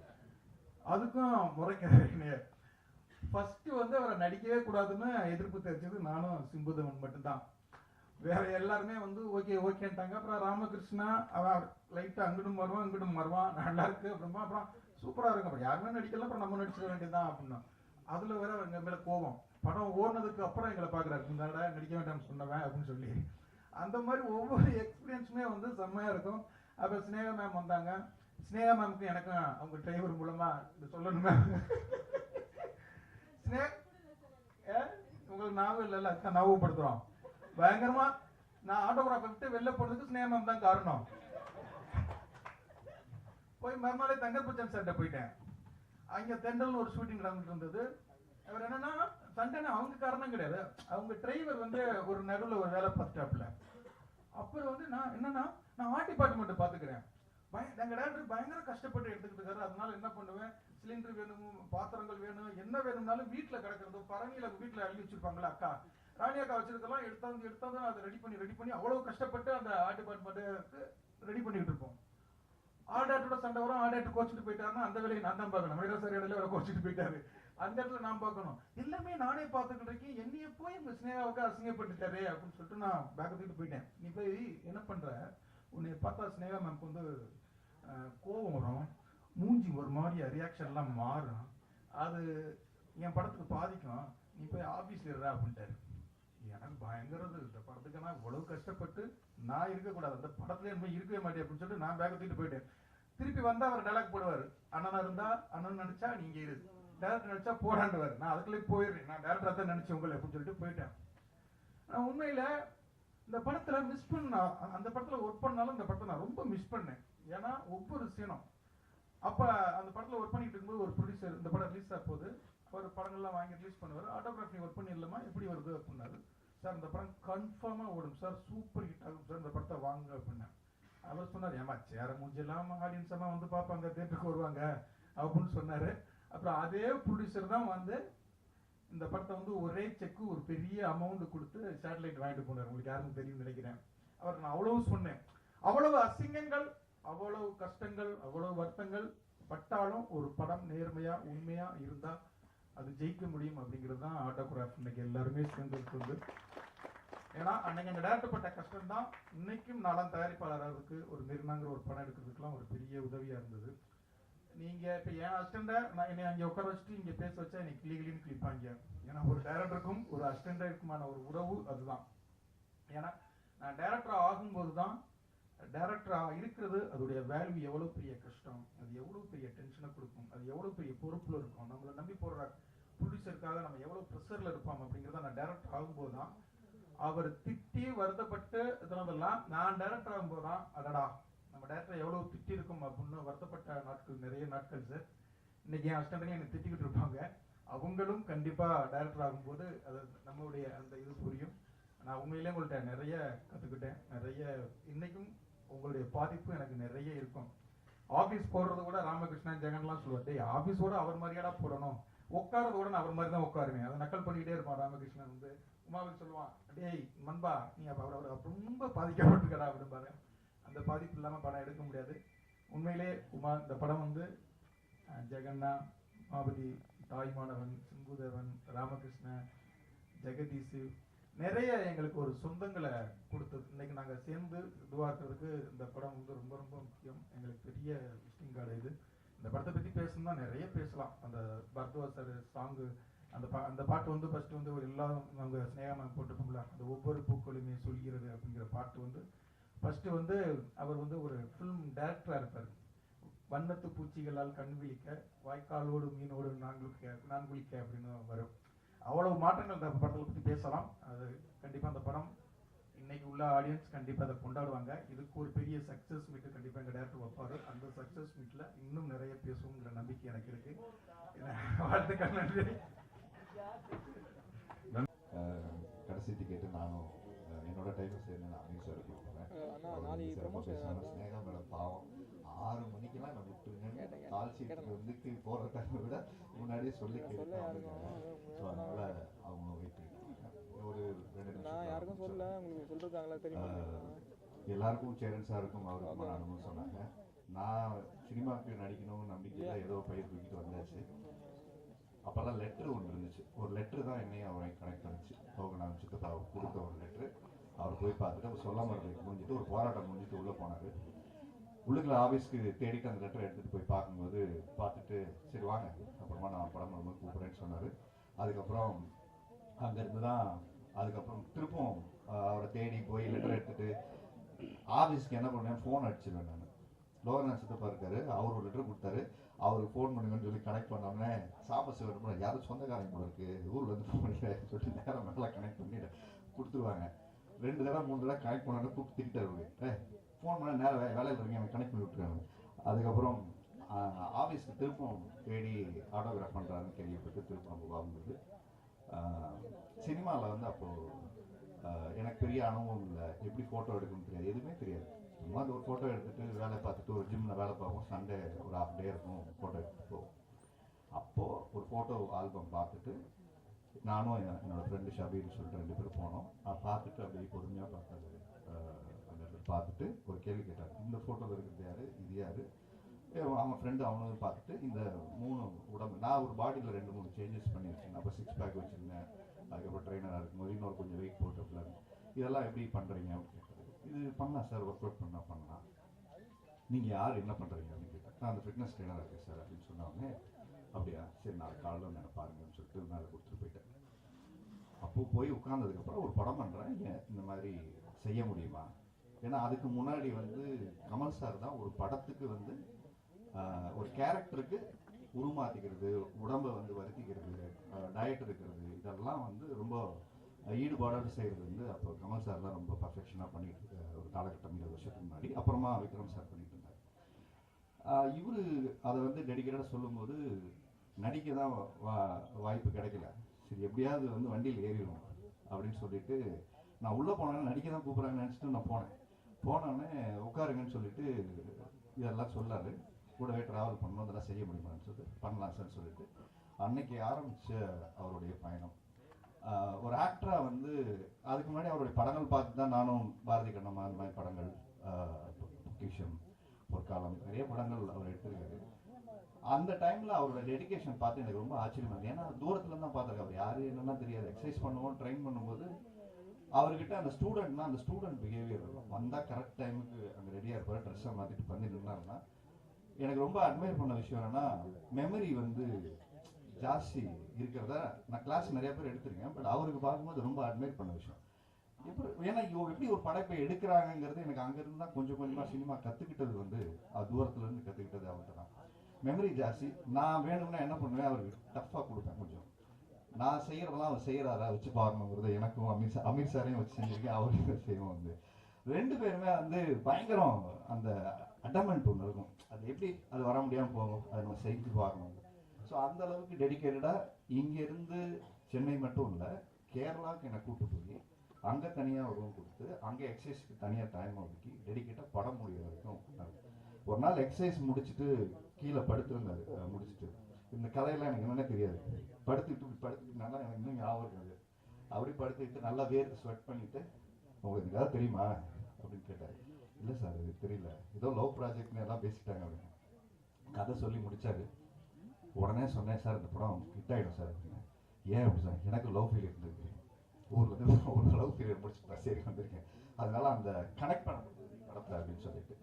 அதுக்கும் முறைக்கிறாரு. ஃபர்ஸ்ட் வந்து அவரை நடிக்கவே கூடாதுன்னு எதிர்ப்பு தெரிஞ்சது நானும் சிம்புதவன் மட்டும்தான். வேற எல்லாருமே வந்து ஓகேன்ட்டாங்க. அப்புறம் ராமகிருஷ்ணா அவன் லைட்டா அங்கிட்டும் வருவான் நல்லா இருக்கு அப்படின்பா. அப்புறம் சூப்பரா இருக்கு, அப்புறம் யாருமே நடிக்கலாம், அப்புறம் நம்ம நடிச்சிட வேண்டியதுதான் அப்படின்னா. அதுல வேற எங்க மேல கோபம். படம் ஓடுனதுக்கு அப்புறம் எங்களை பாக்குறாரு, இந்த நடிக்க வேண்டாம்னு சொன்னவன் அப்படின்னு சொல்லி. அந்த மாதிரி ஒவ்வொரு எக்ஸ்பீரியன்ஸுமே வந்து செம்மையா இருக்கும். அப்புறம் ஸ்னேகா மேம் வந்தாங்க. ஸ்னேகா மேமுக்கு எனக்கும் அவங்க டிரைவர் மூலமா இது சொல்லணுமே, உங்களுக்கு ஞாபகம் இல்லைல்ல, அதுதான் ஞாபகப்படுத்துறோம். பயங்கரமா நான் ஆட்டோகிராஃப் விட்டு வெளில போனதுக்கு ஸ்னேகா மேம் தான் காரணம். போய் மறுநாளே தங்கர்பச்சன் சார்ட்ட போயிட்டேன். அங்க தெண்டல்னு ஒரு ஷூட்டிங் நடந்துட்டு இருந்தது. அவர் என்னன்னா சண்டைனா அவங்க காரணம் கிடையாது, அவங்க டிரைவர் வந்து ஒரு நடுவில் ஒரு வேலை பார்த்துட்டாப்புல. அப்புறம் வந்து நான் என்னன்னா நான் ஆர்ட் டிபார்ட்மெண்ட் பாத்துக்கிறேன், எங்க டேரக்டர் பயங்கர கஷ்டப்பட்டு எடுத்துக்கிட்டு இருக்காரு. அதனால என்ன பண்ணுவேன், சிலிண்டர் வேணும், பாத்திரங்கள் வேணும், என்ன வேணும்னாலும் வீட்டுல கிடக்கிறது பரணியில வீட்டுல அள்ளி வச்சிருப்பாங்களா அக்கா ராணி அக்கா வச்சிருக்கலாம், எடுத்தாந்து அதை ரெடி பண்ணி அவ்வளவு கஷ்டப்பட்டு அந்த ஆர்ட் டிபார்ட்மெண்ட்டுக்கு ரெடி பண்ணிட்டு இருப்போம். ஆர்டேட்டோட சண்டை வரும், ஆர்டேட்டர் கோச்சிட்டு போயிட்டாருன்னா அந்த வேலையை நான் தான் பார்க்கணும். மனிதா சார் இடையில வர கோச்சிட்டு போயிட்டாரு, அந்த இடத்துல நான் பார்க்கணும். எல்லாமே நானே பார்த்துக்கிட்டு இருக்கேன். என்னைய போய் இந்த ஸ்னேகாவுக்கு அசிங்கப்பட்டுட்டாரு அப்படின்னு சொல்லிட்டு நான் பேக் தூக்கிட்டு போயிட்டேன். நீ போய் என்ன பண்ற, உன்னை பார்த்தா ஸ்னேகா மேம்க்கு வந்து கோபம் வரும், மூஞ்சி ஒரு மாதிரி ரியாக்ஷன்லாம் மாறும், அது என் படத்துக்கு பாதிக்கும், நீ போய் ஆஃபீஸில் இருடா அப்படின்ட்டாரு. எனக்கு பயங்கரது, இந்த படத்துக்கு நான் இவ்வளவு கஷ்டப்பட்டு நான் இருக்கக்கூடாது, அந்த படத்துல என்ன இருக்கவே மாட்டேன் அப்படின்னு சொல்லிட்டு நான் பேக் தூக்கிட்டு போயிட்டேன். திருப்பி வந்தா அவர் டைலாக் போடுவார், அண்ணனா இருந்தா அண்ணன் நினைச்சா நீங்க இரு, டேரக்டர் நினச்சா போடாண்டுவார். நான் அதுக்குள்ளே போயிடுறேன், நான் டேரக்டராக தான் நினச்சேன் உங்களை அப்படின்னு சொல்லிட்டு போயிட்டேன். நான் உண்மையில் இந்த படத்தில் மிஸ் பண்ண, அந்த படத்தில் ஒர்க் பண்ணாலும் இந்த படத்தை நான் ரொம்ப மிஸ் பண்ணேன். ஏன்னா ஒவ்வொரு சீனும் அப்போ அந்த படத்தில் ஒர்க் பண்ணிட்டு இருக்கும்போது ஒரு ப்ரொடியூசர் இந்த படம் ரிலீஸ் ஆக போகுது, அவர் படங்கள்லாம் வாங்கி ரிலீஸ் பண்ணுவார். ஆட்டோகிராஃபி ஒர்க் பண்ணிடலாமா, எப்படி வருது அப்படின்னாரு. சார் இந்த படம் கன்ஃபார்மாக ஓடும் சார், சூப்பர் ஹிட் ஆகும் சார், இந்த படத்தை வாங்க அப்படின்னேன். அவர் சொன்னார், ஏமா சேர மூஞ்செல்லாம் ஆடியன்ஸெல்லாம் வந்து பார்ப்பாங்க, தேட்டருக்கு வருவாங்க அப்படின்னு சொன்னார். அப்புறம் அதே ப்ரொடியூசர் தான் வந்து இந்த படத்தை வந்து ஒரே செக்கு ஒரு பெரிய அமௌண்ட் கொடுத்து சேட்டலைட் வாங்கிட்டு போனார். உங்களுக்கு யாருக்கும் தெரியும்னு நினைக்கிறேன். அவருக்கு நான் அவ்வளவு சொன்னேன், அவ்வளவு அசிங்கங்கள், அவ்வளவு கஷ்டங்கள், அவ்வளவு வருத்தங்கள் பட்டாலும் ஒரு படம் நேர்மையா உண்மையா இருந்தா அது ஜெயிக்க முடியும் அப்படிங்கிறது தான் ஆட்டோகிராஃப் இன்னைக்கு எல்லாருமே சேர்ந்து. ஏன்னா அன்னைக்கு அந்த டேரக்டர் பட்ட கஷ்டம் தான் இன்னைக்கும் நாலாம் தயாரிப்பாளருக்கு ஒரு மெரினாங்கிற ஒரு படம் எடுக்கிறதுக்குலாம் ஒரு பெரிய உதவியா இருந்தது. நீங்க இப்ப என் அசிஸ்டண்டை நான் என்னை அங்கே உட்கார வச்சுட்டு இங்க பேச வச்சா எனக்கு கிளிகளின்னு கிளிப்பாங்க. ஏன்னா ஒரு டைரக்டருக்கும் ஒரு அசிஸ்டண்டான ஒரு உறவு அதுதான். ஏன்னா நான் டைரக்டரா ஆகும்போது தான் டைரக்டரா இருக்கிறது அதோடைய வேல்யூ எவ்வளவு பெரிய கஷ்டம், அது எவ்வளவு பெரிய டென்ஷனை கொடுக்கும், அது எவ்வளவு பெரிய பொறுப்புல இருக்கும், நம்மளை நம்பி போடுற ப்ரொடியூசருக்காக நம்ம எவ்வளவு ப்ரெஷர்ல இருப்போம் அப்படிங்கிறத நான் டைரக்டர் ஆகும்போது தான், அவர் திட்டி வருத்தப்பட்டு இதெல்லாம் நான் டைரக்டர் ஆகும்போது தான் அடடா நம்ம டேரக்டர் எவ்வளவு திட்டி இருக்கும் அப்படின்னு வருத்தப்பட்ட நாட்கள் நிறைய நாட்கள் சார். இன்னைக்கு என் அசிஸ்டன்ட்டையும் எனக்கு திட்டிக்கிட்டு இருப்பாங்க. அவங்களும் கண்டிப்பா டைரக்டர் ஆகும்போது அது நம்மளுடைய அந்த இது புரியும். நான் உண்மையிலே உங்கள்கிட்ட நிறைய கற்றுக்கிட்டேன், நிறைய இன்னைக்கும் உங்களுடைய பாதிப்பு எனக்கு நிறைய இருக்கும். ஆஃபீஸ் போடுறது கூட ராமகிருஷ்ணன் ஜெகன்லாம் சொல்லுவார், டேய் ஆஃபீஸோட அவர் மாதிரியாடா போடணும், உட்காரது கூட நான் அவர் மாதிரி தான் உட்காருவேன். அதை நக்கல் பண்ணிக்கிட்டே இருப்பான் ராமகிருஷ்ணன். வந்து உமாவுக்கு சொல்லுவான், டேய் மண்பா நீ அப்போ அவர் ரொம்ப பாதிக்கப்பட்டிருக்கடா அப்படின்பாரு. அந்த பாதிப்பு இல்லாமல் படம் எடுக்க முடியாது. உண்மையிலே உமா இந்த படம் வந்து ஜெகன்னா, மாபதி, தாய்மானவன், சிம்புதேவன், ராமகிருஷ்ணன், ஜெகதீஷு நிறைய எங்களுக்கு ஒரு சொந்தங்களை கொடுத்தது. இன்னைக்கு நாங்கள் சேர்ந்து இதுவாக்குறதுக்கு இந்த படம் வந்து ரொம்ப ரொம்ப முக்கியம். எங்களுக்கு பெரிய விசிட்டிங் கார்டு இது. இந்த படத்தை பற்றி பேசணும்னா நிறைய பேசலாம். அந்த பரத்வாஜ் சார் சாங்கு, அந்த பாட்டு வந்து ஃபர்ஸ்ட் வந்து ஒரு எல்லாரும் நாங்கள் ஸ்னேகமாக போட்டுப்போம்ல, அந்த ஒவ்வொரு பூக்களுமே சொல்கிறது அப்படிங்கிற பாட்டு வந்து ஃபர்ஸ்ட் வந்து அவர் வந்து ஒரு ஃபிலிம் டைரக்டராக இருப்பார். வண்ணத்து பூச்சிகளால் கண் விழிக்க, வாய்க்காலோடு மீனோடு நான் குளிக்க அப்படின்னு வரும். அவ்வளவு மாற்றங்கள் இந்த படத்தை பற்றி பேசலாம். அது கண்டிப்பாக அந்த படம் இன்னைக்கு உள்ள ஆடியன்ஸ் கண்டிப்பாக அதை கொண்டாடுவாங்க. இதுக்கு ஒரு பெரிய சக்ஸஸ் மீட்டு கண்டிப்பாக எங்கள் டேரக்டர் வைப்பார். அந்த சக்ஸஸ் மீட்டில் இன்னும் நிறைய பேசுவோங்கிற நம்பிக்கை எனக்கு இருக்கு. வாழ்த்துக்கள், நன்றி. கடைசி டிக்கெட்டு நானும் என்னோட டைமும் சேர்ந்து நான் அமீர் சார் கொடுப்பேன். ஸ்னேகா மேடம் பாவம் 6 மணிக்கெல்லாம் நான் விட்டுருங்க, கால் சீட்டுக்கு வந்து போகிற டைமை விட முன்னாடியே சொல்லி கேட்டாங்க. ஸோ அதனால அவங்க வெயிட் பண்ணிட்டாங்க. ஒரு 2 நிமிஷம் எல்லாருக்கும் சேரன் சாருக்கும் அவருக்குமான அனுபவம் சொன்னாங்க. நான் சினிமாவுக்கு நடிக்கணும்னு நம்பிக்கையில் ஏதோ பயிர் தூக்கிட்டு வந்தாச்சு. அப்போல்லாம் லெட்ரு ஒன்று இருந்துச்சு. ஒரு லெட்ரு தான் என்னையும் அவரை கனெக்ட் பண்ணிச்சு. நான் சித்தப்பா கொடுத்த ஒரு லெட்ரு அவர் போய் பார்த்துட்டு அவர் சொல்லாமல் இருந்தது முடிஞ்சிட்டு ஒரு போராட்டம் முடிஞ்சிட்டு உள்ளே போனார். உள்ளுக்குள்ள ஆஃபீஸ்க்கு தேடிட்டு அந்த லெட்டரை எடுத்துகிட்டு போய் பார்க்கும்போது பார்த்துட்டு சரி வாங்க அப்புறமா நான் படம் வரும்போது கூப்பிட்றேன்னு சொன்னார். அதுக்கப்புறம் அங்கேருந்து தான் அதுக்கப்புறம் திருப்பும் அவரை தேடி போய் லெட்டர் எடுத்துகிட்டு ஆஃபீஸ்க்கு என்ன பண்ணேன், ஃபோன் அடிச்சிருவேன் நான். லோகநாத் சித்தப்பா இருக்காரு, அவர் ஒரு லெட்டர் கொடுத்தாரு, அவருக்கு ஃபோன் பண்ணுங்கன்னு சொல்லி கனெக்ட் பண்ணோம்னே சாப்பா சிவன் யாரும் சொந்தக்காரங்க கூட இருக்குது ஊரில் வந்து ஃபோன் சொல்லி நேரம் நல்லா கனெக்ட் பண்ணி கொடுத்துருவாங்க. 2 தடவை 3 தடவை கனெக்ட் பண்ணாலும் கூப்பிட்டு திக்கிட்டாரு, ஃபோன் பண்ண நேரம் வேலையில் இருக்கீங்க அவன் கனெக்ட் பண்ணி விட்டுருக்காங்க. அதுக்கப்புறம் ஆஃபீஸ்க்கு திருப்பம் தேடி ஆட்டோகிராஃப் பண்ணுறாருன்னு கேள்விப்பட்டு திருப்பம் நம்ம வாங்கும்போது சினிமாவில் வந்து அப்போது எனக்கு பெரிய அனுபவம் இல்லை, எப்படி ஃபோட்டோ எடுக்கணும்னு தெரியாது, எதுவுமே தெரியாது. சும்மா ஒரு ஃபோட்டோ எடுத்துகிட்டு வேலை பார்த்துட்டு ஒரு ஜிம்மில் வேலை பார்ப்போம், சண்டே ஒரு ½ டே இருக்கும் ஃபோட்டோ எடுத்துகிட்டு போவோம். அப்போது ஒரு ஃபோட்டோ ஆல்பம் பார்த்துட்டு நானும் என்னோடய ஃப்ரெண்டு ஷபீர்னு சொல்லிட்டு 2 பேரும் போனோம். பார்த்துட்டு அப்படியே பொறுமையாக பார்த்தாரு. அந்த இடத்துல பார்த்துட்டு ஒரு கேள்வி கேட்டார், இந்த ஃபோட்டோவில் இருக்கிறது யார், இது யார்? அவன் ஃப்ரெண்டு அவனும் பார்த்துட்டு இந்த 3 உடம்பு நான் ஒரு பாடியில் 2-3 சேஞ்சஸ் பண்ணி வச்சுருந்தேன். அப்போ 6 பேக் வச்சுருந்தேன். அதுக்கப்புறம் ட்ரெயினராக இருக்கும்போது இன்னொரு கொஞ்சம் வெயிட் போட்டு இதெல்லாம் எப்படி பண்ணுறீங்க அப்படின்னு கேட்டார். இது பண்ணலாம் சார், ஒர்க் அவுட் பண்ணலாம். நீங்கள் யார் என்ன பண்ணுறீங்க அப்படின்னு கேட்டார். நான் அந்த ஃபிட்னஸ் ட்ரெயினராக இருக்கேன் சார் அப்படின்னு சொன்னோடனே அப்படியா சரி நாளைக்கு காலையில் நான் பாருங்கன்னு சொல்லிட்டு மேலே கொடுத்துட்டு போயிட்டேன். அப்போது போய் உட்கார்ந்ததுக்கப்புறம் ஒரு படம் பண்ணுறேன், இந்த மாதிரி செய்ய முடியுமா? ஏன்னா அதுக்கு முன்னாடி வந்து கமல் சார் தான் ஒரு படத்துக்கு வந்து ஒரு கேரக்டருக்கு உருமாற்றிக்கிறது, உடம்பை வந்து வருத்திக்கிறது, டயட் இருக்கிறது, இதெல்லாம் வந்து ரொம்ப ஈடுபாடோடு செய்கிறது வந்து அப்போ கமல் சார்லாம் ரொம்ப பர்ஃபெக்ஷனாக பண்ணிட்டு இருக்க ஒரு காலகட்டம் 20 வருஷத்துக்கு முன்னாடி. அப்புறமா விக்ரம் சார் பண்ணிட்டு இருந்தார். இவர் அதை வந்து டெடிக்கேட்டாக சொல்லும்போது நடிக்க தான் வாய்ப்பு கிடைக்கல. சரி எப்படியாவது வந்து வண்டியில் ஏறிடும் அப்படின்னு சொல்லிட்டு நான் உள்ளே போனேன். நடிக்க தான் கூப்பிட்றாங்கன்னு நினச்சிட்டு நான் போனோடனே உட்காருங்கன்னு சொல்லிட்டு இதெல்லாம் சொல்லாரு. கூடவே ட்ராவல் பண்ணணும், அதெல்லாம் செய்ய முடியுமான்னு சொல்லிட்டு பண்ணலாம் சார் சொல்லிட்டு அன்னைக்கு ஆரம்பித்த அவருடைய பயணம். ஒரு ஆக்டராக வந்து அதுக்கு முன்னாடி அவருடைய படங்கள் பார்த்து தான் நானும் பாரதி கண்ணம்மா அந்த மாதிரி படங்கள், பொக்கிஷம், பொற்காலம், நிறைய படங்கள் அவர் எடுத்திருக்காரு. அந்த டைமில் அவரோட டெடிகேஷன் பார்த்து எனக்கு ரொம்ப ஆச்சரியமா இருந்தது. ஏன்னா தூரத்தில் தான் பார்த்துருக்கேன். அவர் யார் என்னன்னா தெரியாது. எக்ஸசைஸ் பண்ணுவோம், ட்ரெயின் பண்ணும்போது அவர்கிட்ட அந்த ஸ்டூடெண்ட் பிஹேவியர் இருக்கும். வந்தால் கரெக்ட் டைமுக்கு அங்கே ரெடியாக இருப்பார், ட்ரெஸ்ஸை மாற்றிட்டு பண்ணி நின்னாருன்னா. எனக்கு ரொம்ப அட்மையர் பண்ண விஷயம் என்னன்னா மெமரி வந்து ஜாஸ்தி இருக்கிறத நான் கிளாஸ் நிறைய பேர் எடுத்திருக்கேன். பட் அவருக்கு பார்க்கும்போது ரொம்ப அட்மையர் பண்ண விஷயம் ஏன்னா எப்படி ஒரு படைப்பை எடுக்கிறாங்கிறது எனக்கு அங்கேருந்து தான் கொஞ்சம் கொஞ்சமாக சினிமா கற்றுக்கிட்டது வந்து தூரத்துலேருந்து கற்றுக்கிட்டது அவர்கிட்ட தான். மெமரி ஜாஸ்தி. நான் வேணும்னா என்ன பண்ணுவேன், அவருக்கு டஃப்பாக கொடுப்பேன். கொஞ்சம் நான் செய்கிறதெல்லாம் அவர் செய்கிறாரா வச்சு பார்க்கணுங்கிறது எனக்கும் அமீர் சாரையும் வச்சு செஞ்சுருக்கேன், அவரையும் செய்வோம். வந்து 2 பேருமே வந்து பயங்கரம் அந்த அட்டமெண்ட் ஒன்று இருக்கும். அது எப்படி அது வர முடியாமல் போகும், அதை நம்ம செஞ்சு பார்க்கணும். ஸோ அந்த அளவுக்கு டெடிக்கேட்டடாக இங்கேருந்து சென்னை மட்டும் இல்லை, கேரளாவுக்கு என்னை கூப்பிட்டு போய் அங்கே தனியாக ரூம் கொடுத்து அங்கே எக்ஸசைஸ்க்கு தனியாக டைம் ஒதுக்கி டெடிக்கேட்டாக படம் முடிகிற வரைக்கும். ஒரு நாள் எக்ஸசைஸ் முடிச்சுட்டு கீழே படுத்துருந்தாரு. முடிச்சுட்டு இந்த கதையெல்லாம் எனக்கு என்னென்ன தெரியாது. படுத்துக்கிட்டு நல்லா எனக்கு இன்னும் ஞாபகம் இருக்காது. அப்படி படுத்துக்கிட்டு நல்லா வேர்த்து ஸ்வெட் பண்ணிவிட்டு உங்களுக்கு ஏதாவது தெரியுமா அப்படின்னு கேட்டார். இல்லை சார் இது தெரியல, ஏதோ லவ் ப்ராஜெக்ட்னு எல்லாம் பேசிட்டாங்க அப்படின்னு கதை சொல்லி முடித்தார். உடனே சொன்னேன், சார் இந்த படம் ஹிட் ஆகிடும் சார் அப்படின்னு. ஏன் அப்படி சார்? எனக்கு லவ் ஃபெயிலியர் இருந்திருக்கு, ஊரில் வந்து ஒரு லவ் ஃபெயிலியர் முடிச்சுட்டு சரி வந்திருக்கேன், அதனால அந்த கனெக்ட் பண்ண படத்தில் அப்படின்னு சொல்லிட்டு.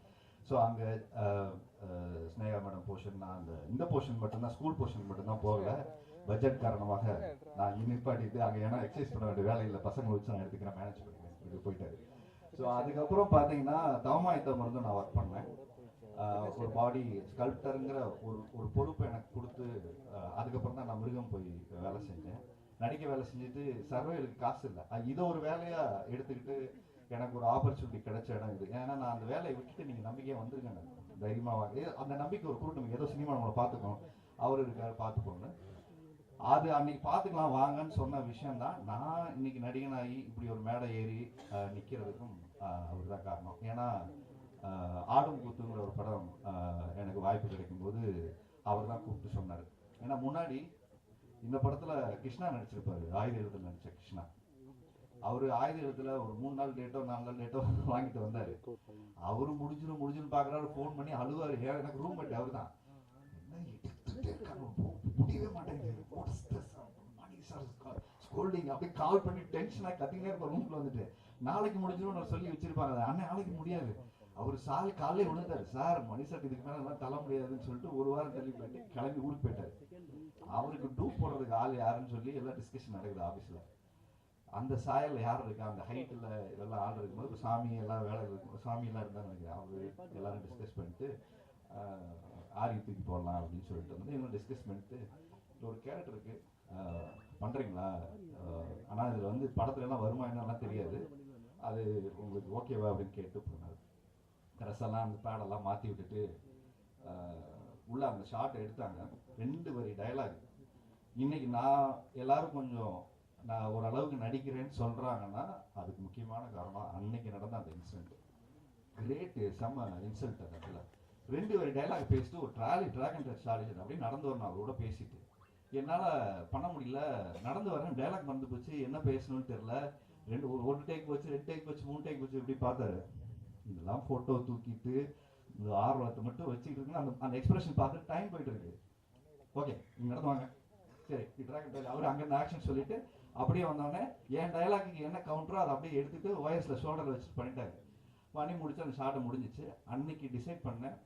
ஸோ அங்கே ஸ்னேகா மேடம் போர்ஷன், நான் இந்த போர்ஷன் மட்டும்தான், ஸ்கூல் போர்ஷன் மட்டும்தான் போகல. பட்ஜெட் காரணமாக நான் நிப்பாட்டிட்டு அங்கே ஏன்னா எக்ஸசைஸ் பண்ண வேண்டிய வேலை இல்லை, பசங்களை வச்சு நான் எடுத்துக்கிறேன், மேனேஜ் பண்ணிக்கிறேன், இப்படி போயிட்டாரு. ஸோ அதுக்கப்புறம் பார்த்தீங்கன்னா தவமாயத்தை மருந்து நான் ஒர்க் பண்ணேன். ஒரு பாடி ஸ்கல்ப்டருங்கிற ஒரு பொறுப்பை எனக்கு கொடுத்து அதுக்கப்புறம் தான் நான் மிருகம் போய் வேலை செஞ்சேன். நடிக்க வேலை செஞ்சுட்டு சர்வேலுக்கு காசு இல்லை, இதை ஒரு வேலையாக எடுத்துக்கிட்டு எனக்கு ஒரு ஆப்பர்ச்சுனிட்டி கிடைச்ச இடம் இது. ஏன்னா நான் அந்த வேலையை விட்டுட்டு நீங்கள் நம்பிக்கையாக வந்துருக்கேன், தைரியமாக அந்த நம்பிக்கை ஒரு கூட்டம். ஏதோ சினிமா நம்மளை பார்த்துக்கணும், அவர் இருக்காரு பார்த்துக்கோன்னு, அது அன்னைக்கு பார்த்துக்கலாம் வாங்கன்னு சொன்ன விஷயம்தான் நான் இன்னைக்கு நடிகனாகி இப்படி ஒரு மேடை ஏறி நிற்கிறதுக்கும் அவர் தான் காரணம். ஏன்னா ஆடும் கூத்துங்கிற ஒரு படம் எனக்கு வாய்ப்பு கிடைக்கும்போது அவர் தான் கூப்பிட்டு சொன்னார். ஏன்னா முன்னாடி இந்த படத்தில் கிருஷ்ணா நடிச்சிருப்பாரு, ஆயுத எழுத்தில் நடித்த கிருஷ்ணா. அவர் ஆயுத எழுத்துல ஒரு 3 நாள் டேட்டோ 4 நாள் டேட்டோ வாங்கிட்டு வந்தார். அவரு முடிஞ்சிடும் பார்க்குறாரு, ஃபோன் பண்ணி அழுவார். எனக்கு ரூம் மேட் அவர் தான். முடியவே மாட்டேங்குது, ஸ்கோல்டிங் அப்படியே கால் பண்ணி டென்ஷனாக கத்தினே இருப்ப ரூம்ல வந்துட்டு நாளைக்கு முடிஞ்சிடும் சொல்லி வச்சிருப்பாங்க. அண்ணன் நாளைக்கு முடியாது, அவர் காலையில் விழுந்தாரு, சார் மணிசார் இதுக்கு மேலே எல்லாம் தள்ள முடியாதுன்னு சொல்லிட்டு ஒரு வாரம் தள்ளி போயிட்டு கிளம்பி ஊருக்கு போயிட்டாரு. அவருக்கு டூப் போடுறதுக்கு ஆள் யாருன்னு சொல்லி எல்லாம் டிஸ்கஷன் நடக்குது ஆஃபீஸில். அந்த சாயலில் யார் இருக்கா, அந்த ஹைட்டில் இதெல்லாம் ஆள் இருக்கும்போது சாமி எல்லாம் வேலை இருக்கும், சாமியெல்லாம் இருந்தான்னு நினைக்கிறேன். அவர் எல்லாரும் டிஸ்கஸ் பண்ணிட்டு ஆரி தூக்கி போடலாம் அப்படின்னு சொல்லிட்டு வந்து இவங்க டிஸ்கஸ் பண்ணிட்டு ஒரு கேரக்டருக்கு பண்ணுறீங்களா, ஆனால் இதில் வந்து படத்துலலாம் வருமா என்னெல்லாம் தெரியாது, அது உங்களுக்கு ஓகேவா அப்படின்னு கேட்டு போனார். ட்ரெஸ்ஸெல்லாம் அந்த பேடெல்லாம் மாற்றி விட்டுட்டு உள்ள அந்த ஷார்ட் எடுத்தாங்க. 2 வரி டயலாக். இன்னைக்கு நான் எல்லாரும் கொஞ்சம் நான் ஓரளவுக்கு நடிக்கிறேன்னு சொல்கிறாங்கன்னா அதுக்கு முக்கியமான காரணம் அன்னைக்கு நடந்த அந்த இன்சிடென்ட். கிரேட்டு செம்ம இன்சல்ட். அந்த இடத்துல 2 வரி டைலாக் பேசிட்டு ஒரு ட்ராக் அண்ட் சாலிஜன் அப்படியே நடந்து வரணும் அவரோட பேசிட்டு. என்னால் பண்ண முடியல, நடந்து வரேன், டைலாக் மறந்து போச்சு, என்ன பேசணும்னு தெரில. ஒரு டேக் வச்சு 2 டேக் வச்சு 3 டேக் வச்சு இப்படி பார்த்தாரு. இதெல்லாம் ஃபோட்டோ தூக்கிட்டு இந்த ஆர்வத்தை மட்டும் வச்சுக்கிட்டு இருக்குன்னா அந்த எக்ஸ்பிரஷன் பார்த்து டைம் போயிட்டு இருக்கு. ஓகே நீங்கள் நடந்து வாங்க, சரி ட்ராக் அவர் அங்கேருந்து ஆக்ஷன் சொல்லிட்டு அப்படியே வந்தோடனே என் டைலாக்கு என்ன கவுண்டரோ அதை அப்படியே எடுத்துட்டு வாய்ஸில் ஷோல்டரில் வச்சுட்டு பண்ணிட்டாரு. பண்ணி முடிச்சு அந்த ஷார்ட்டை முடிஞ்சிச்சு. அன்னைக்கு டிசைட் பண்ணேன்,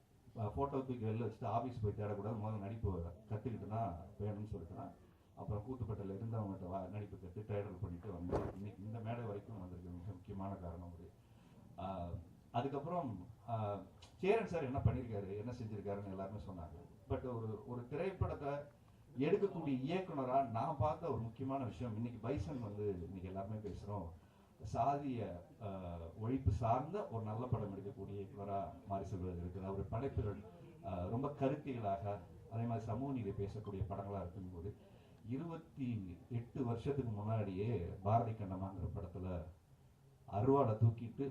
ஃபோட்டோ தூக்கி வெளில வச்சுட்டு ஆஃபீஸ் போய் தேடக்கூடாது, முதல்ல நடிப்பு கற்றுக்கிட்டு தான் வேணும்னு சொல்லிட்டு தான் அப்புறம் கூத்துப்பட்டில் இருந்தவங்கள்ட்ட நடிப்பு கற்று ட்ரைடர் பண்ணிட்டு வந்து இன்னைக்கு இந்த மேடை வரைக்கும் வந்திருக்கு. மிக முக்கியமான காரணம் அது. அதுக்கப்புறம் சேரன் சார் என்ன பண்ணியிருக்காரு, என்ன செஞ்சுருக்காருன்னு எல்லாருமே சொன்னாங்க. பட் ஒரு திரைப்படத்தை எடுக்கக்கூடிய இயக்குனரா நான் பார்த்த ஒரு முக்கியமான விஷயம், இன்னைக்கு பைசன் வந்து இன்னைக்கு எல்லாருமே பேசுறோம், சாதிய ஒழிப்பு சார்ந்த ஒரு நல்ல படம் எடுக்கக்கூடிய இயக்குனரா மாரி செல்வராஜ் இருக்குது. அவர் படைப்புகள் ரொம்ப கருத்திகளாக, அதே மாதிரி சமூக நீதி பேசக்கூடிய படங்களா இருக்கும்போது 28 வருஷத்துக்கு முன்னாடியே பாரதி கண்ணம்மாங்கிற படத்துல அருவாளை தூக்கிட்டு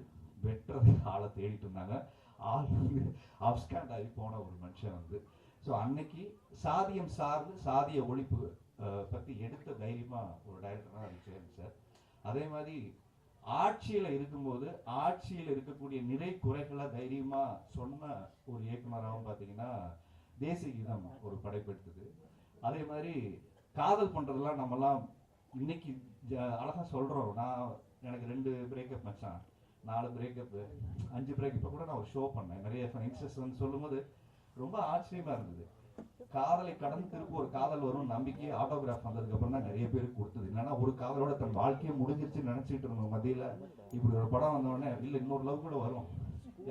வெட்டுறது ஆளை தேடிட்டு இருந்தாங்க. ஆள் வந்து அப்ஸ்காண்ட் ஆகி போன ஒரு மனுஷன் வந்து. ஸோ அன்னைக்கு சாதியம் சார்ந்து சாதிய ஒழிப்பு பற்றி எடுத்த தைரியமா ஒரு டைரக்டராக இருந்துச்சு சார். அதே மாதிரி ஆட்சியில் இருக்கும்போது ஆட்சியில் இருக்கக்கூடிய நிறை குறைகளை தைரியமா சொன்ன ஒரு இயக்குனராகவும் பார்த்தீங்கன்னா தேசிய கீதம் ஒரு படைப்பெடுத்தது. அதே மாதிரி காதல் பண்றதெல்லாம் நம்மலாம் இன்னைக்கு அழகா சொல்றோம். நான் எனக்கு 2 பிரேக்கப் மச்சான், 4 பிரேக்கப், 5 பிரேக்கப் கூட நான் ஒரு ஷோ பண்ணேன். நிறைய யங்ஸ்டர்ஸ் வந்து சொல்லும்போது ரொம்ப ஆச்சரியமா இருந்தது. காதலை கடந்து திரும்ப ஒரு காதல் வரும் நம்பிக்கை ஆட்டோகிராஃப் வந்ததுக்கு அப்புறம் தான் நிறைய பேருக்கு கொடுத்தது. என்னன்னா ஒரு காதலோட தன் வாழ்க்கையை முடிஞ்சிருச்சு நினைச்சிட்டு இருந்தோம் மத்தியில இப்படி ஒரு படம் வந்தோடனே இல்ல இன்னொரு லவ் கூட வரும்,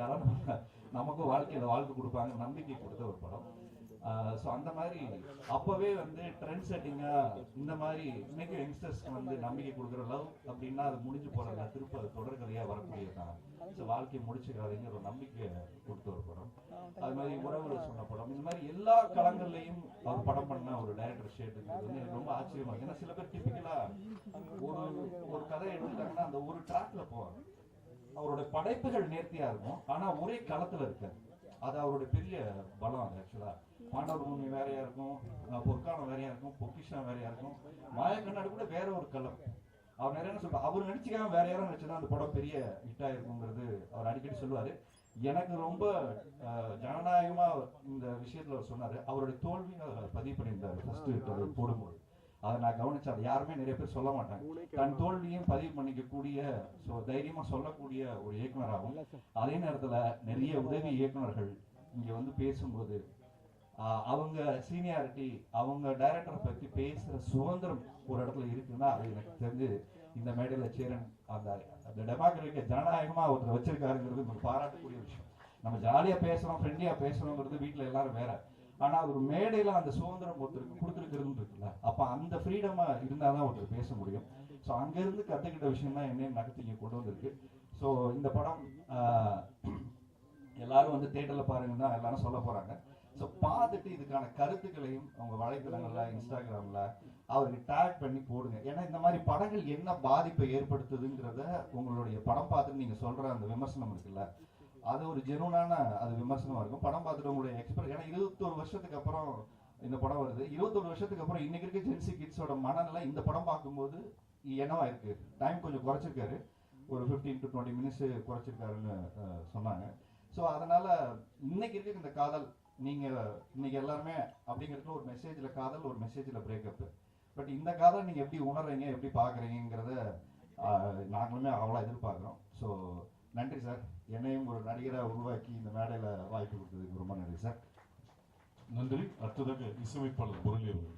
யாராவது நமக்கும் வாழ்க்கையில வாழ்க்கை கொடுப்பாங்க நம்பிக்கை கொடுத்த ஒரு படம். ஸோ அந்த மாதிரி அப்பவே வந்து ட்ரெண்ட் செட்டிங்கா இந்த மாதிரி இன்னைக்கு யங்ஸ்டர்ஸ்க்கு வந்து நம்பிக்கை கொடுக்குற லவ் அப்படின்னா அது முடிஞ்சு போறதில்ல, திருப்ப அது தொடர்கதையா வரக்கூடியதான். ஸோ வாழ்க்கையை முடிச்சுக்காதீங்க ஒரு நம்பிக்கை கொடுத்த ஒரு படம். அது மாதிரி உறவுகள் சொன்ன படம், இந்த மாதிரி எல்லா களங்கள்லையும் அவர் படம் பண்ண ஒரு டைரக்டர் ஷேட்டுங்கிறது வந்து எனக்கு ரொம்ப ஆச்சரியமா இருக்கு. ஏன்னா சில பேர் டிபிக்கலா ஒரு கதை எடுத்துட்டாங்கன்னா அந்த ஒரு ட்ராக்ல போவாங்க. அவரோட படைப்புகள் நேர்த்தியா இருக்கும், ஆனா ஒரே களத்துல இருக்காது. அது அவருடைய பெரிய பலம். அது ஆக்சுவலா பாண்டவர் பூமி வேறையா இருக்கும், பொற்காலம் வேறையா இருக்கும், பொக்கிஷம் வேறையா இருக்கும், மாயக்கண்ணாடி கூட வேற ஒரு களம். அவர் நிறைய என்ன சொல்றாரு, அவர் நடிச்சுக்காம வேற யாரும் நடிச்சுதான் அந்த படம் பெரிய ஹிட் ஆயிருக்குங்கிறது அவர் அடிக்கடி சொல்லுவாரு. எனக்கு ரொம்ப ஜனநாயகமா இந்த விஷயத்துல அவர் சொன்னாரு. அவருடைய தோல்வியை பதிவு பண்ணியிருந்தாரு ஃபர்ஸ்ட் போடும்போது. அதை நான் கவனிச்சேன். அதை யாருமே நிறைய பேர் சொல்ல மாட்டாங்க. தன் தோல்வியும் பதிவு பண்ணிக்கக்கூடிய தைரியமா சொல்லக்கூடிய ஒரு இயக்குனராகவும், அதே நேரத்துல நிறைய உதவி இயக்குனர்கள் இங்க வந்து பேசும்போது அவங்க சீனியாரிட்டி, அவங்க டைரக்டரை பத்தி பேசுற சுதந்திரம் ஒரு இடத்துல இருக்குன்னா அது எனக்கு தெரிஞ்சு இந்த மேடையில சேரன் அந்த டெமோக்ராட்டிக்க ஜனநாயகமா ஒருத்தர் வச்சிருக்காருங்கிறது நமக்கு பாராட்டக்கூடிய விஷயம். நம்ம ஜாலியா பேசுறோம், ஃப்ரெண்ட்லியா பேசுறோங்கிறது வீட்டுல எல்லாரும் வேற. ஆனா ஒரு மேடையில அந்த சுதந்திரம் ஒருத்தருக்கு கொடுத்துருக்கிறது இருக்குல்ல, அப்ப அந்த ஃப்ரீடமா இருந்தாதான் ஒருத்தர் பேச முடியும். ஸோ அங்க இருந்து கத்துக்கிட்ட விஷயம் தான் என்னையும் நகர்த்தி இங்க கொண்டு வந்திருக்கு. ஸோ இந்த படம் எல்லாரும் வந்து தியேட்டர்ல பாருங்கன்னா தான் எல்லாரும் சொல்ல போறாங்க. ஸோ பார்த்துட்டு இதுக்கான கருத்துக்களையும் அவங்க வலைத்தளங்கள்ல இன்ஸ்டாகிராம்ல அவருக்கு டேக் பண்ணி போடுங்க. ஏன்னா இந்த மாதிரி படங்கள் என்ன பாதிப்பை ஏற்படுத்துதுங்கிறத உங்களுடைய படம் பார்த்துட்டு நீங்க சொல்ற அந்த விமர்சனம் இருக்குல்ல, அது ஒரு ஜெனுவனான அது விமர்சனமா இருக்கும். படம் பார்த்துட்டு உங்களுடைய ஏன்னா 21 வருஷத்துக்கு அப்புறம் இந்த படம் வருது. 21 வருஷத்துக்கு அப்புறம் இன்னைக்கு இருக்க ஜென்சி கிட்ஸோட மனநிலை இந்த படம் பார்க்கும்போது என்னவா இருக்கு. டைம் கொஞ்சம் குறைச்சிருக்காரு, ஒரு 15 to 20 மினிட்ஸ் குறைச்சிருக்காருன்னு சொன்னாங்க. ஸோ அதனால இன்னைக்கு இருக்க இந்த காதல் நீங்க இன்னைக்கு எல்லாருமே அப்படிங்கிறது ஒரு மெசேஜ்ல காதல், ஒரு மெசேஜ்ல பிரேக்கப். பட் இந்த காதல் நீங்க எப்படி உணர்றீங்க, எப்படி பாக்குறீங்கிறத நாங்களுமே அவ்வளோ எதிர்பார்க்குறோம். ஸோ நன்றி சார், என்னையும் ஒரு நடிகரை உருவாக்கி இந்த மேடையில வாய்ப்பு கொடுத்ததுக்கு ரொம்ப நன்றி சார். நன்றி. அடுத்ததாக இசையமைப்பாளர் முரளி அவர்கள்.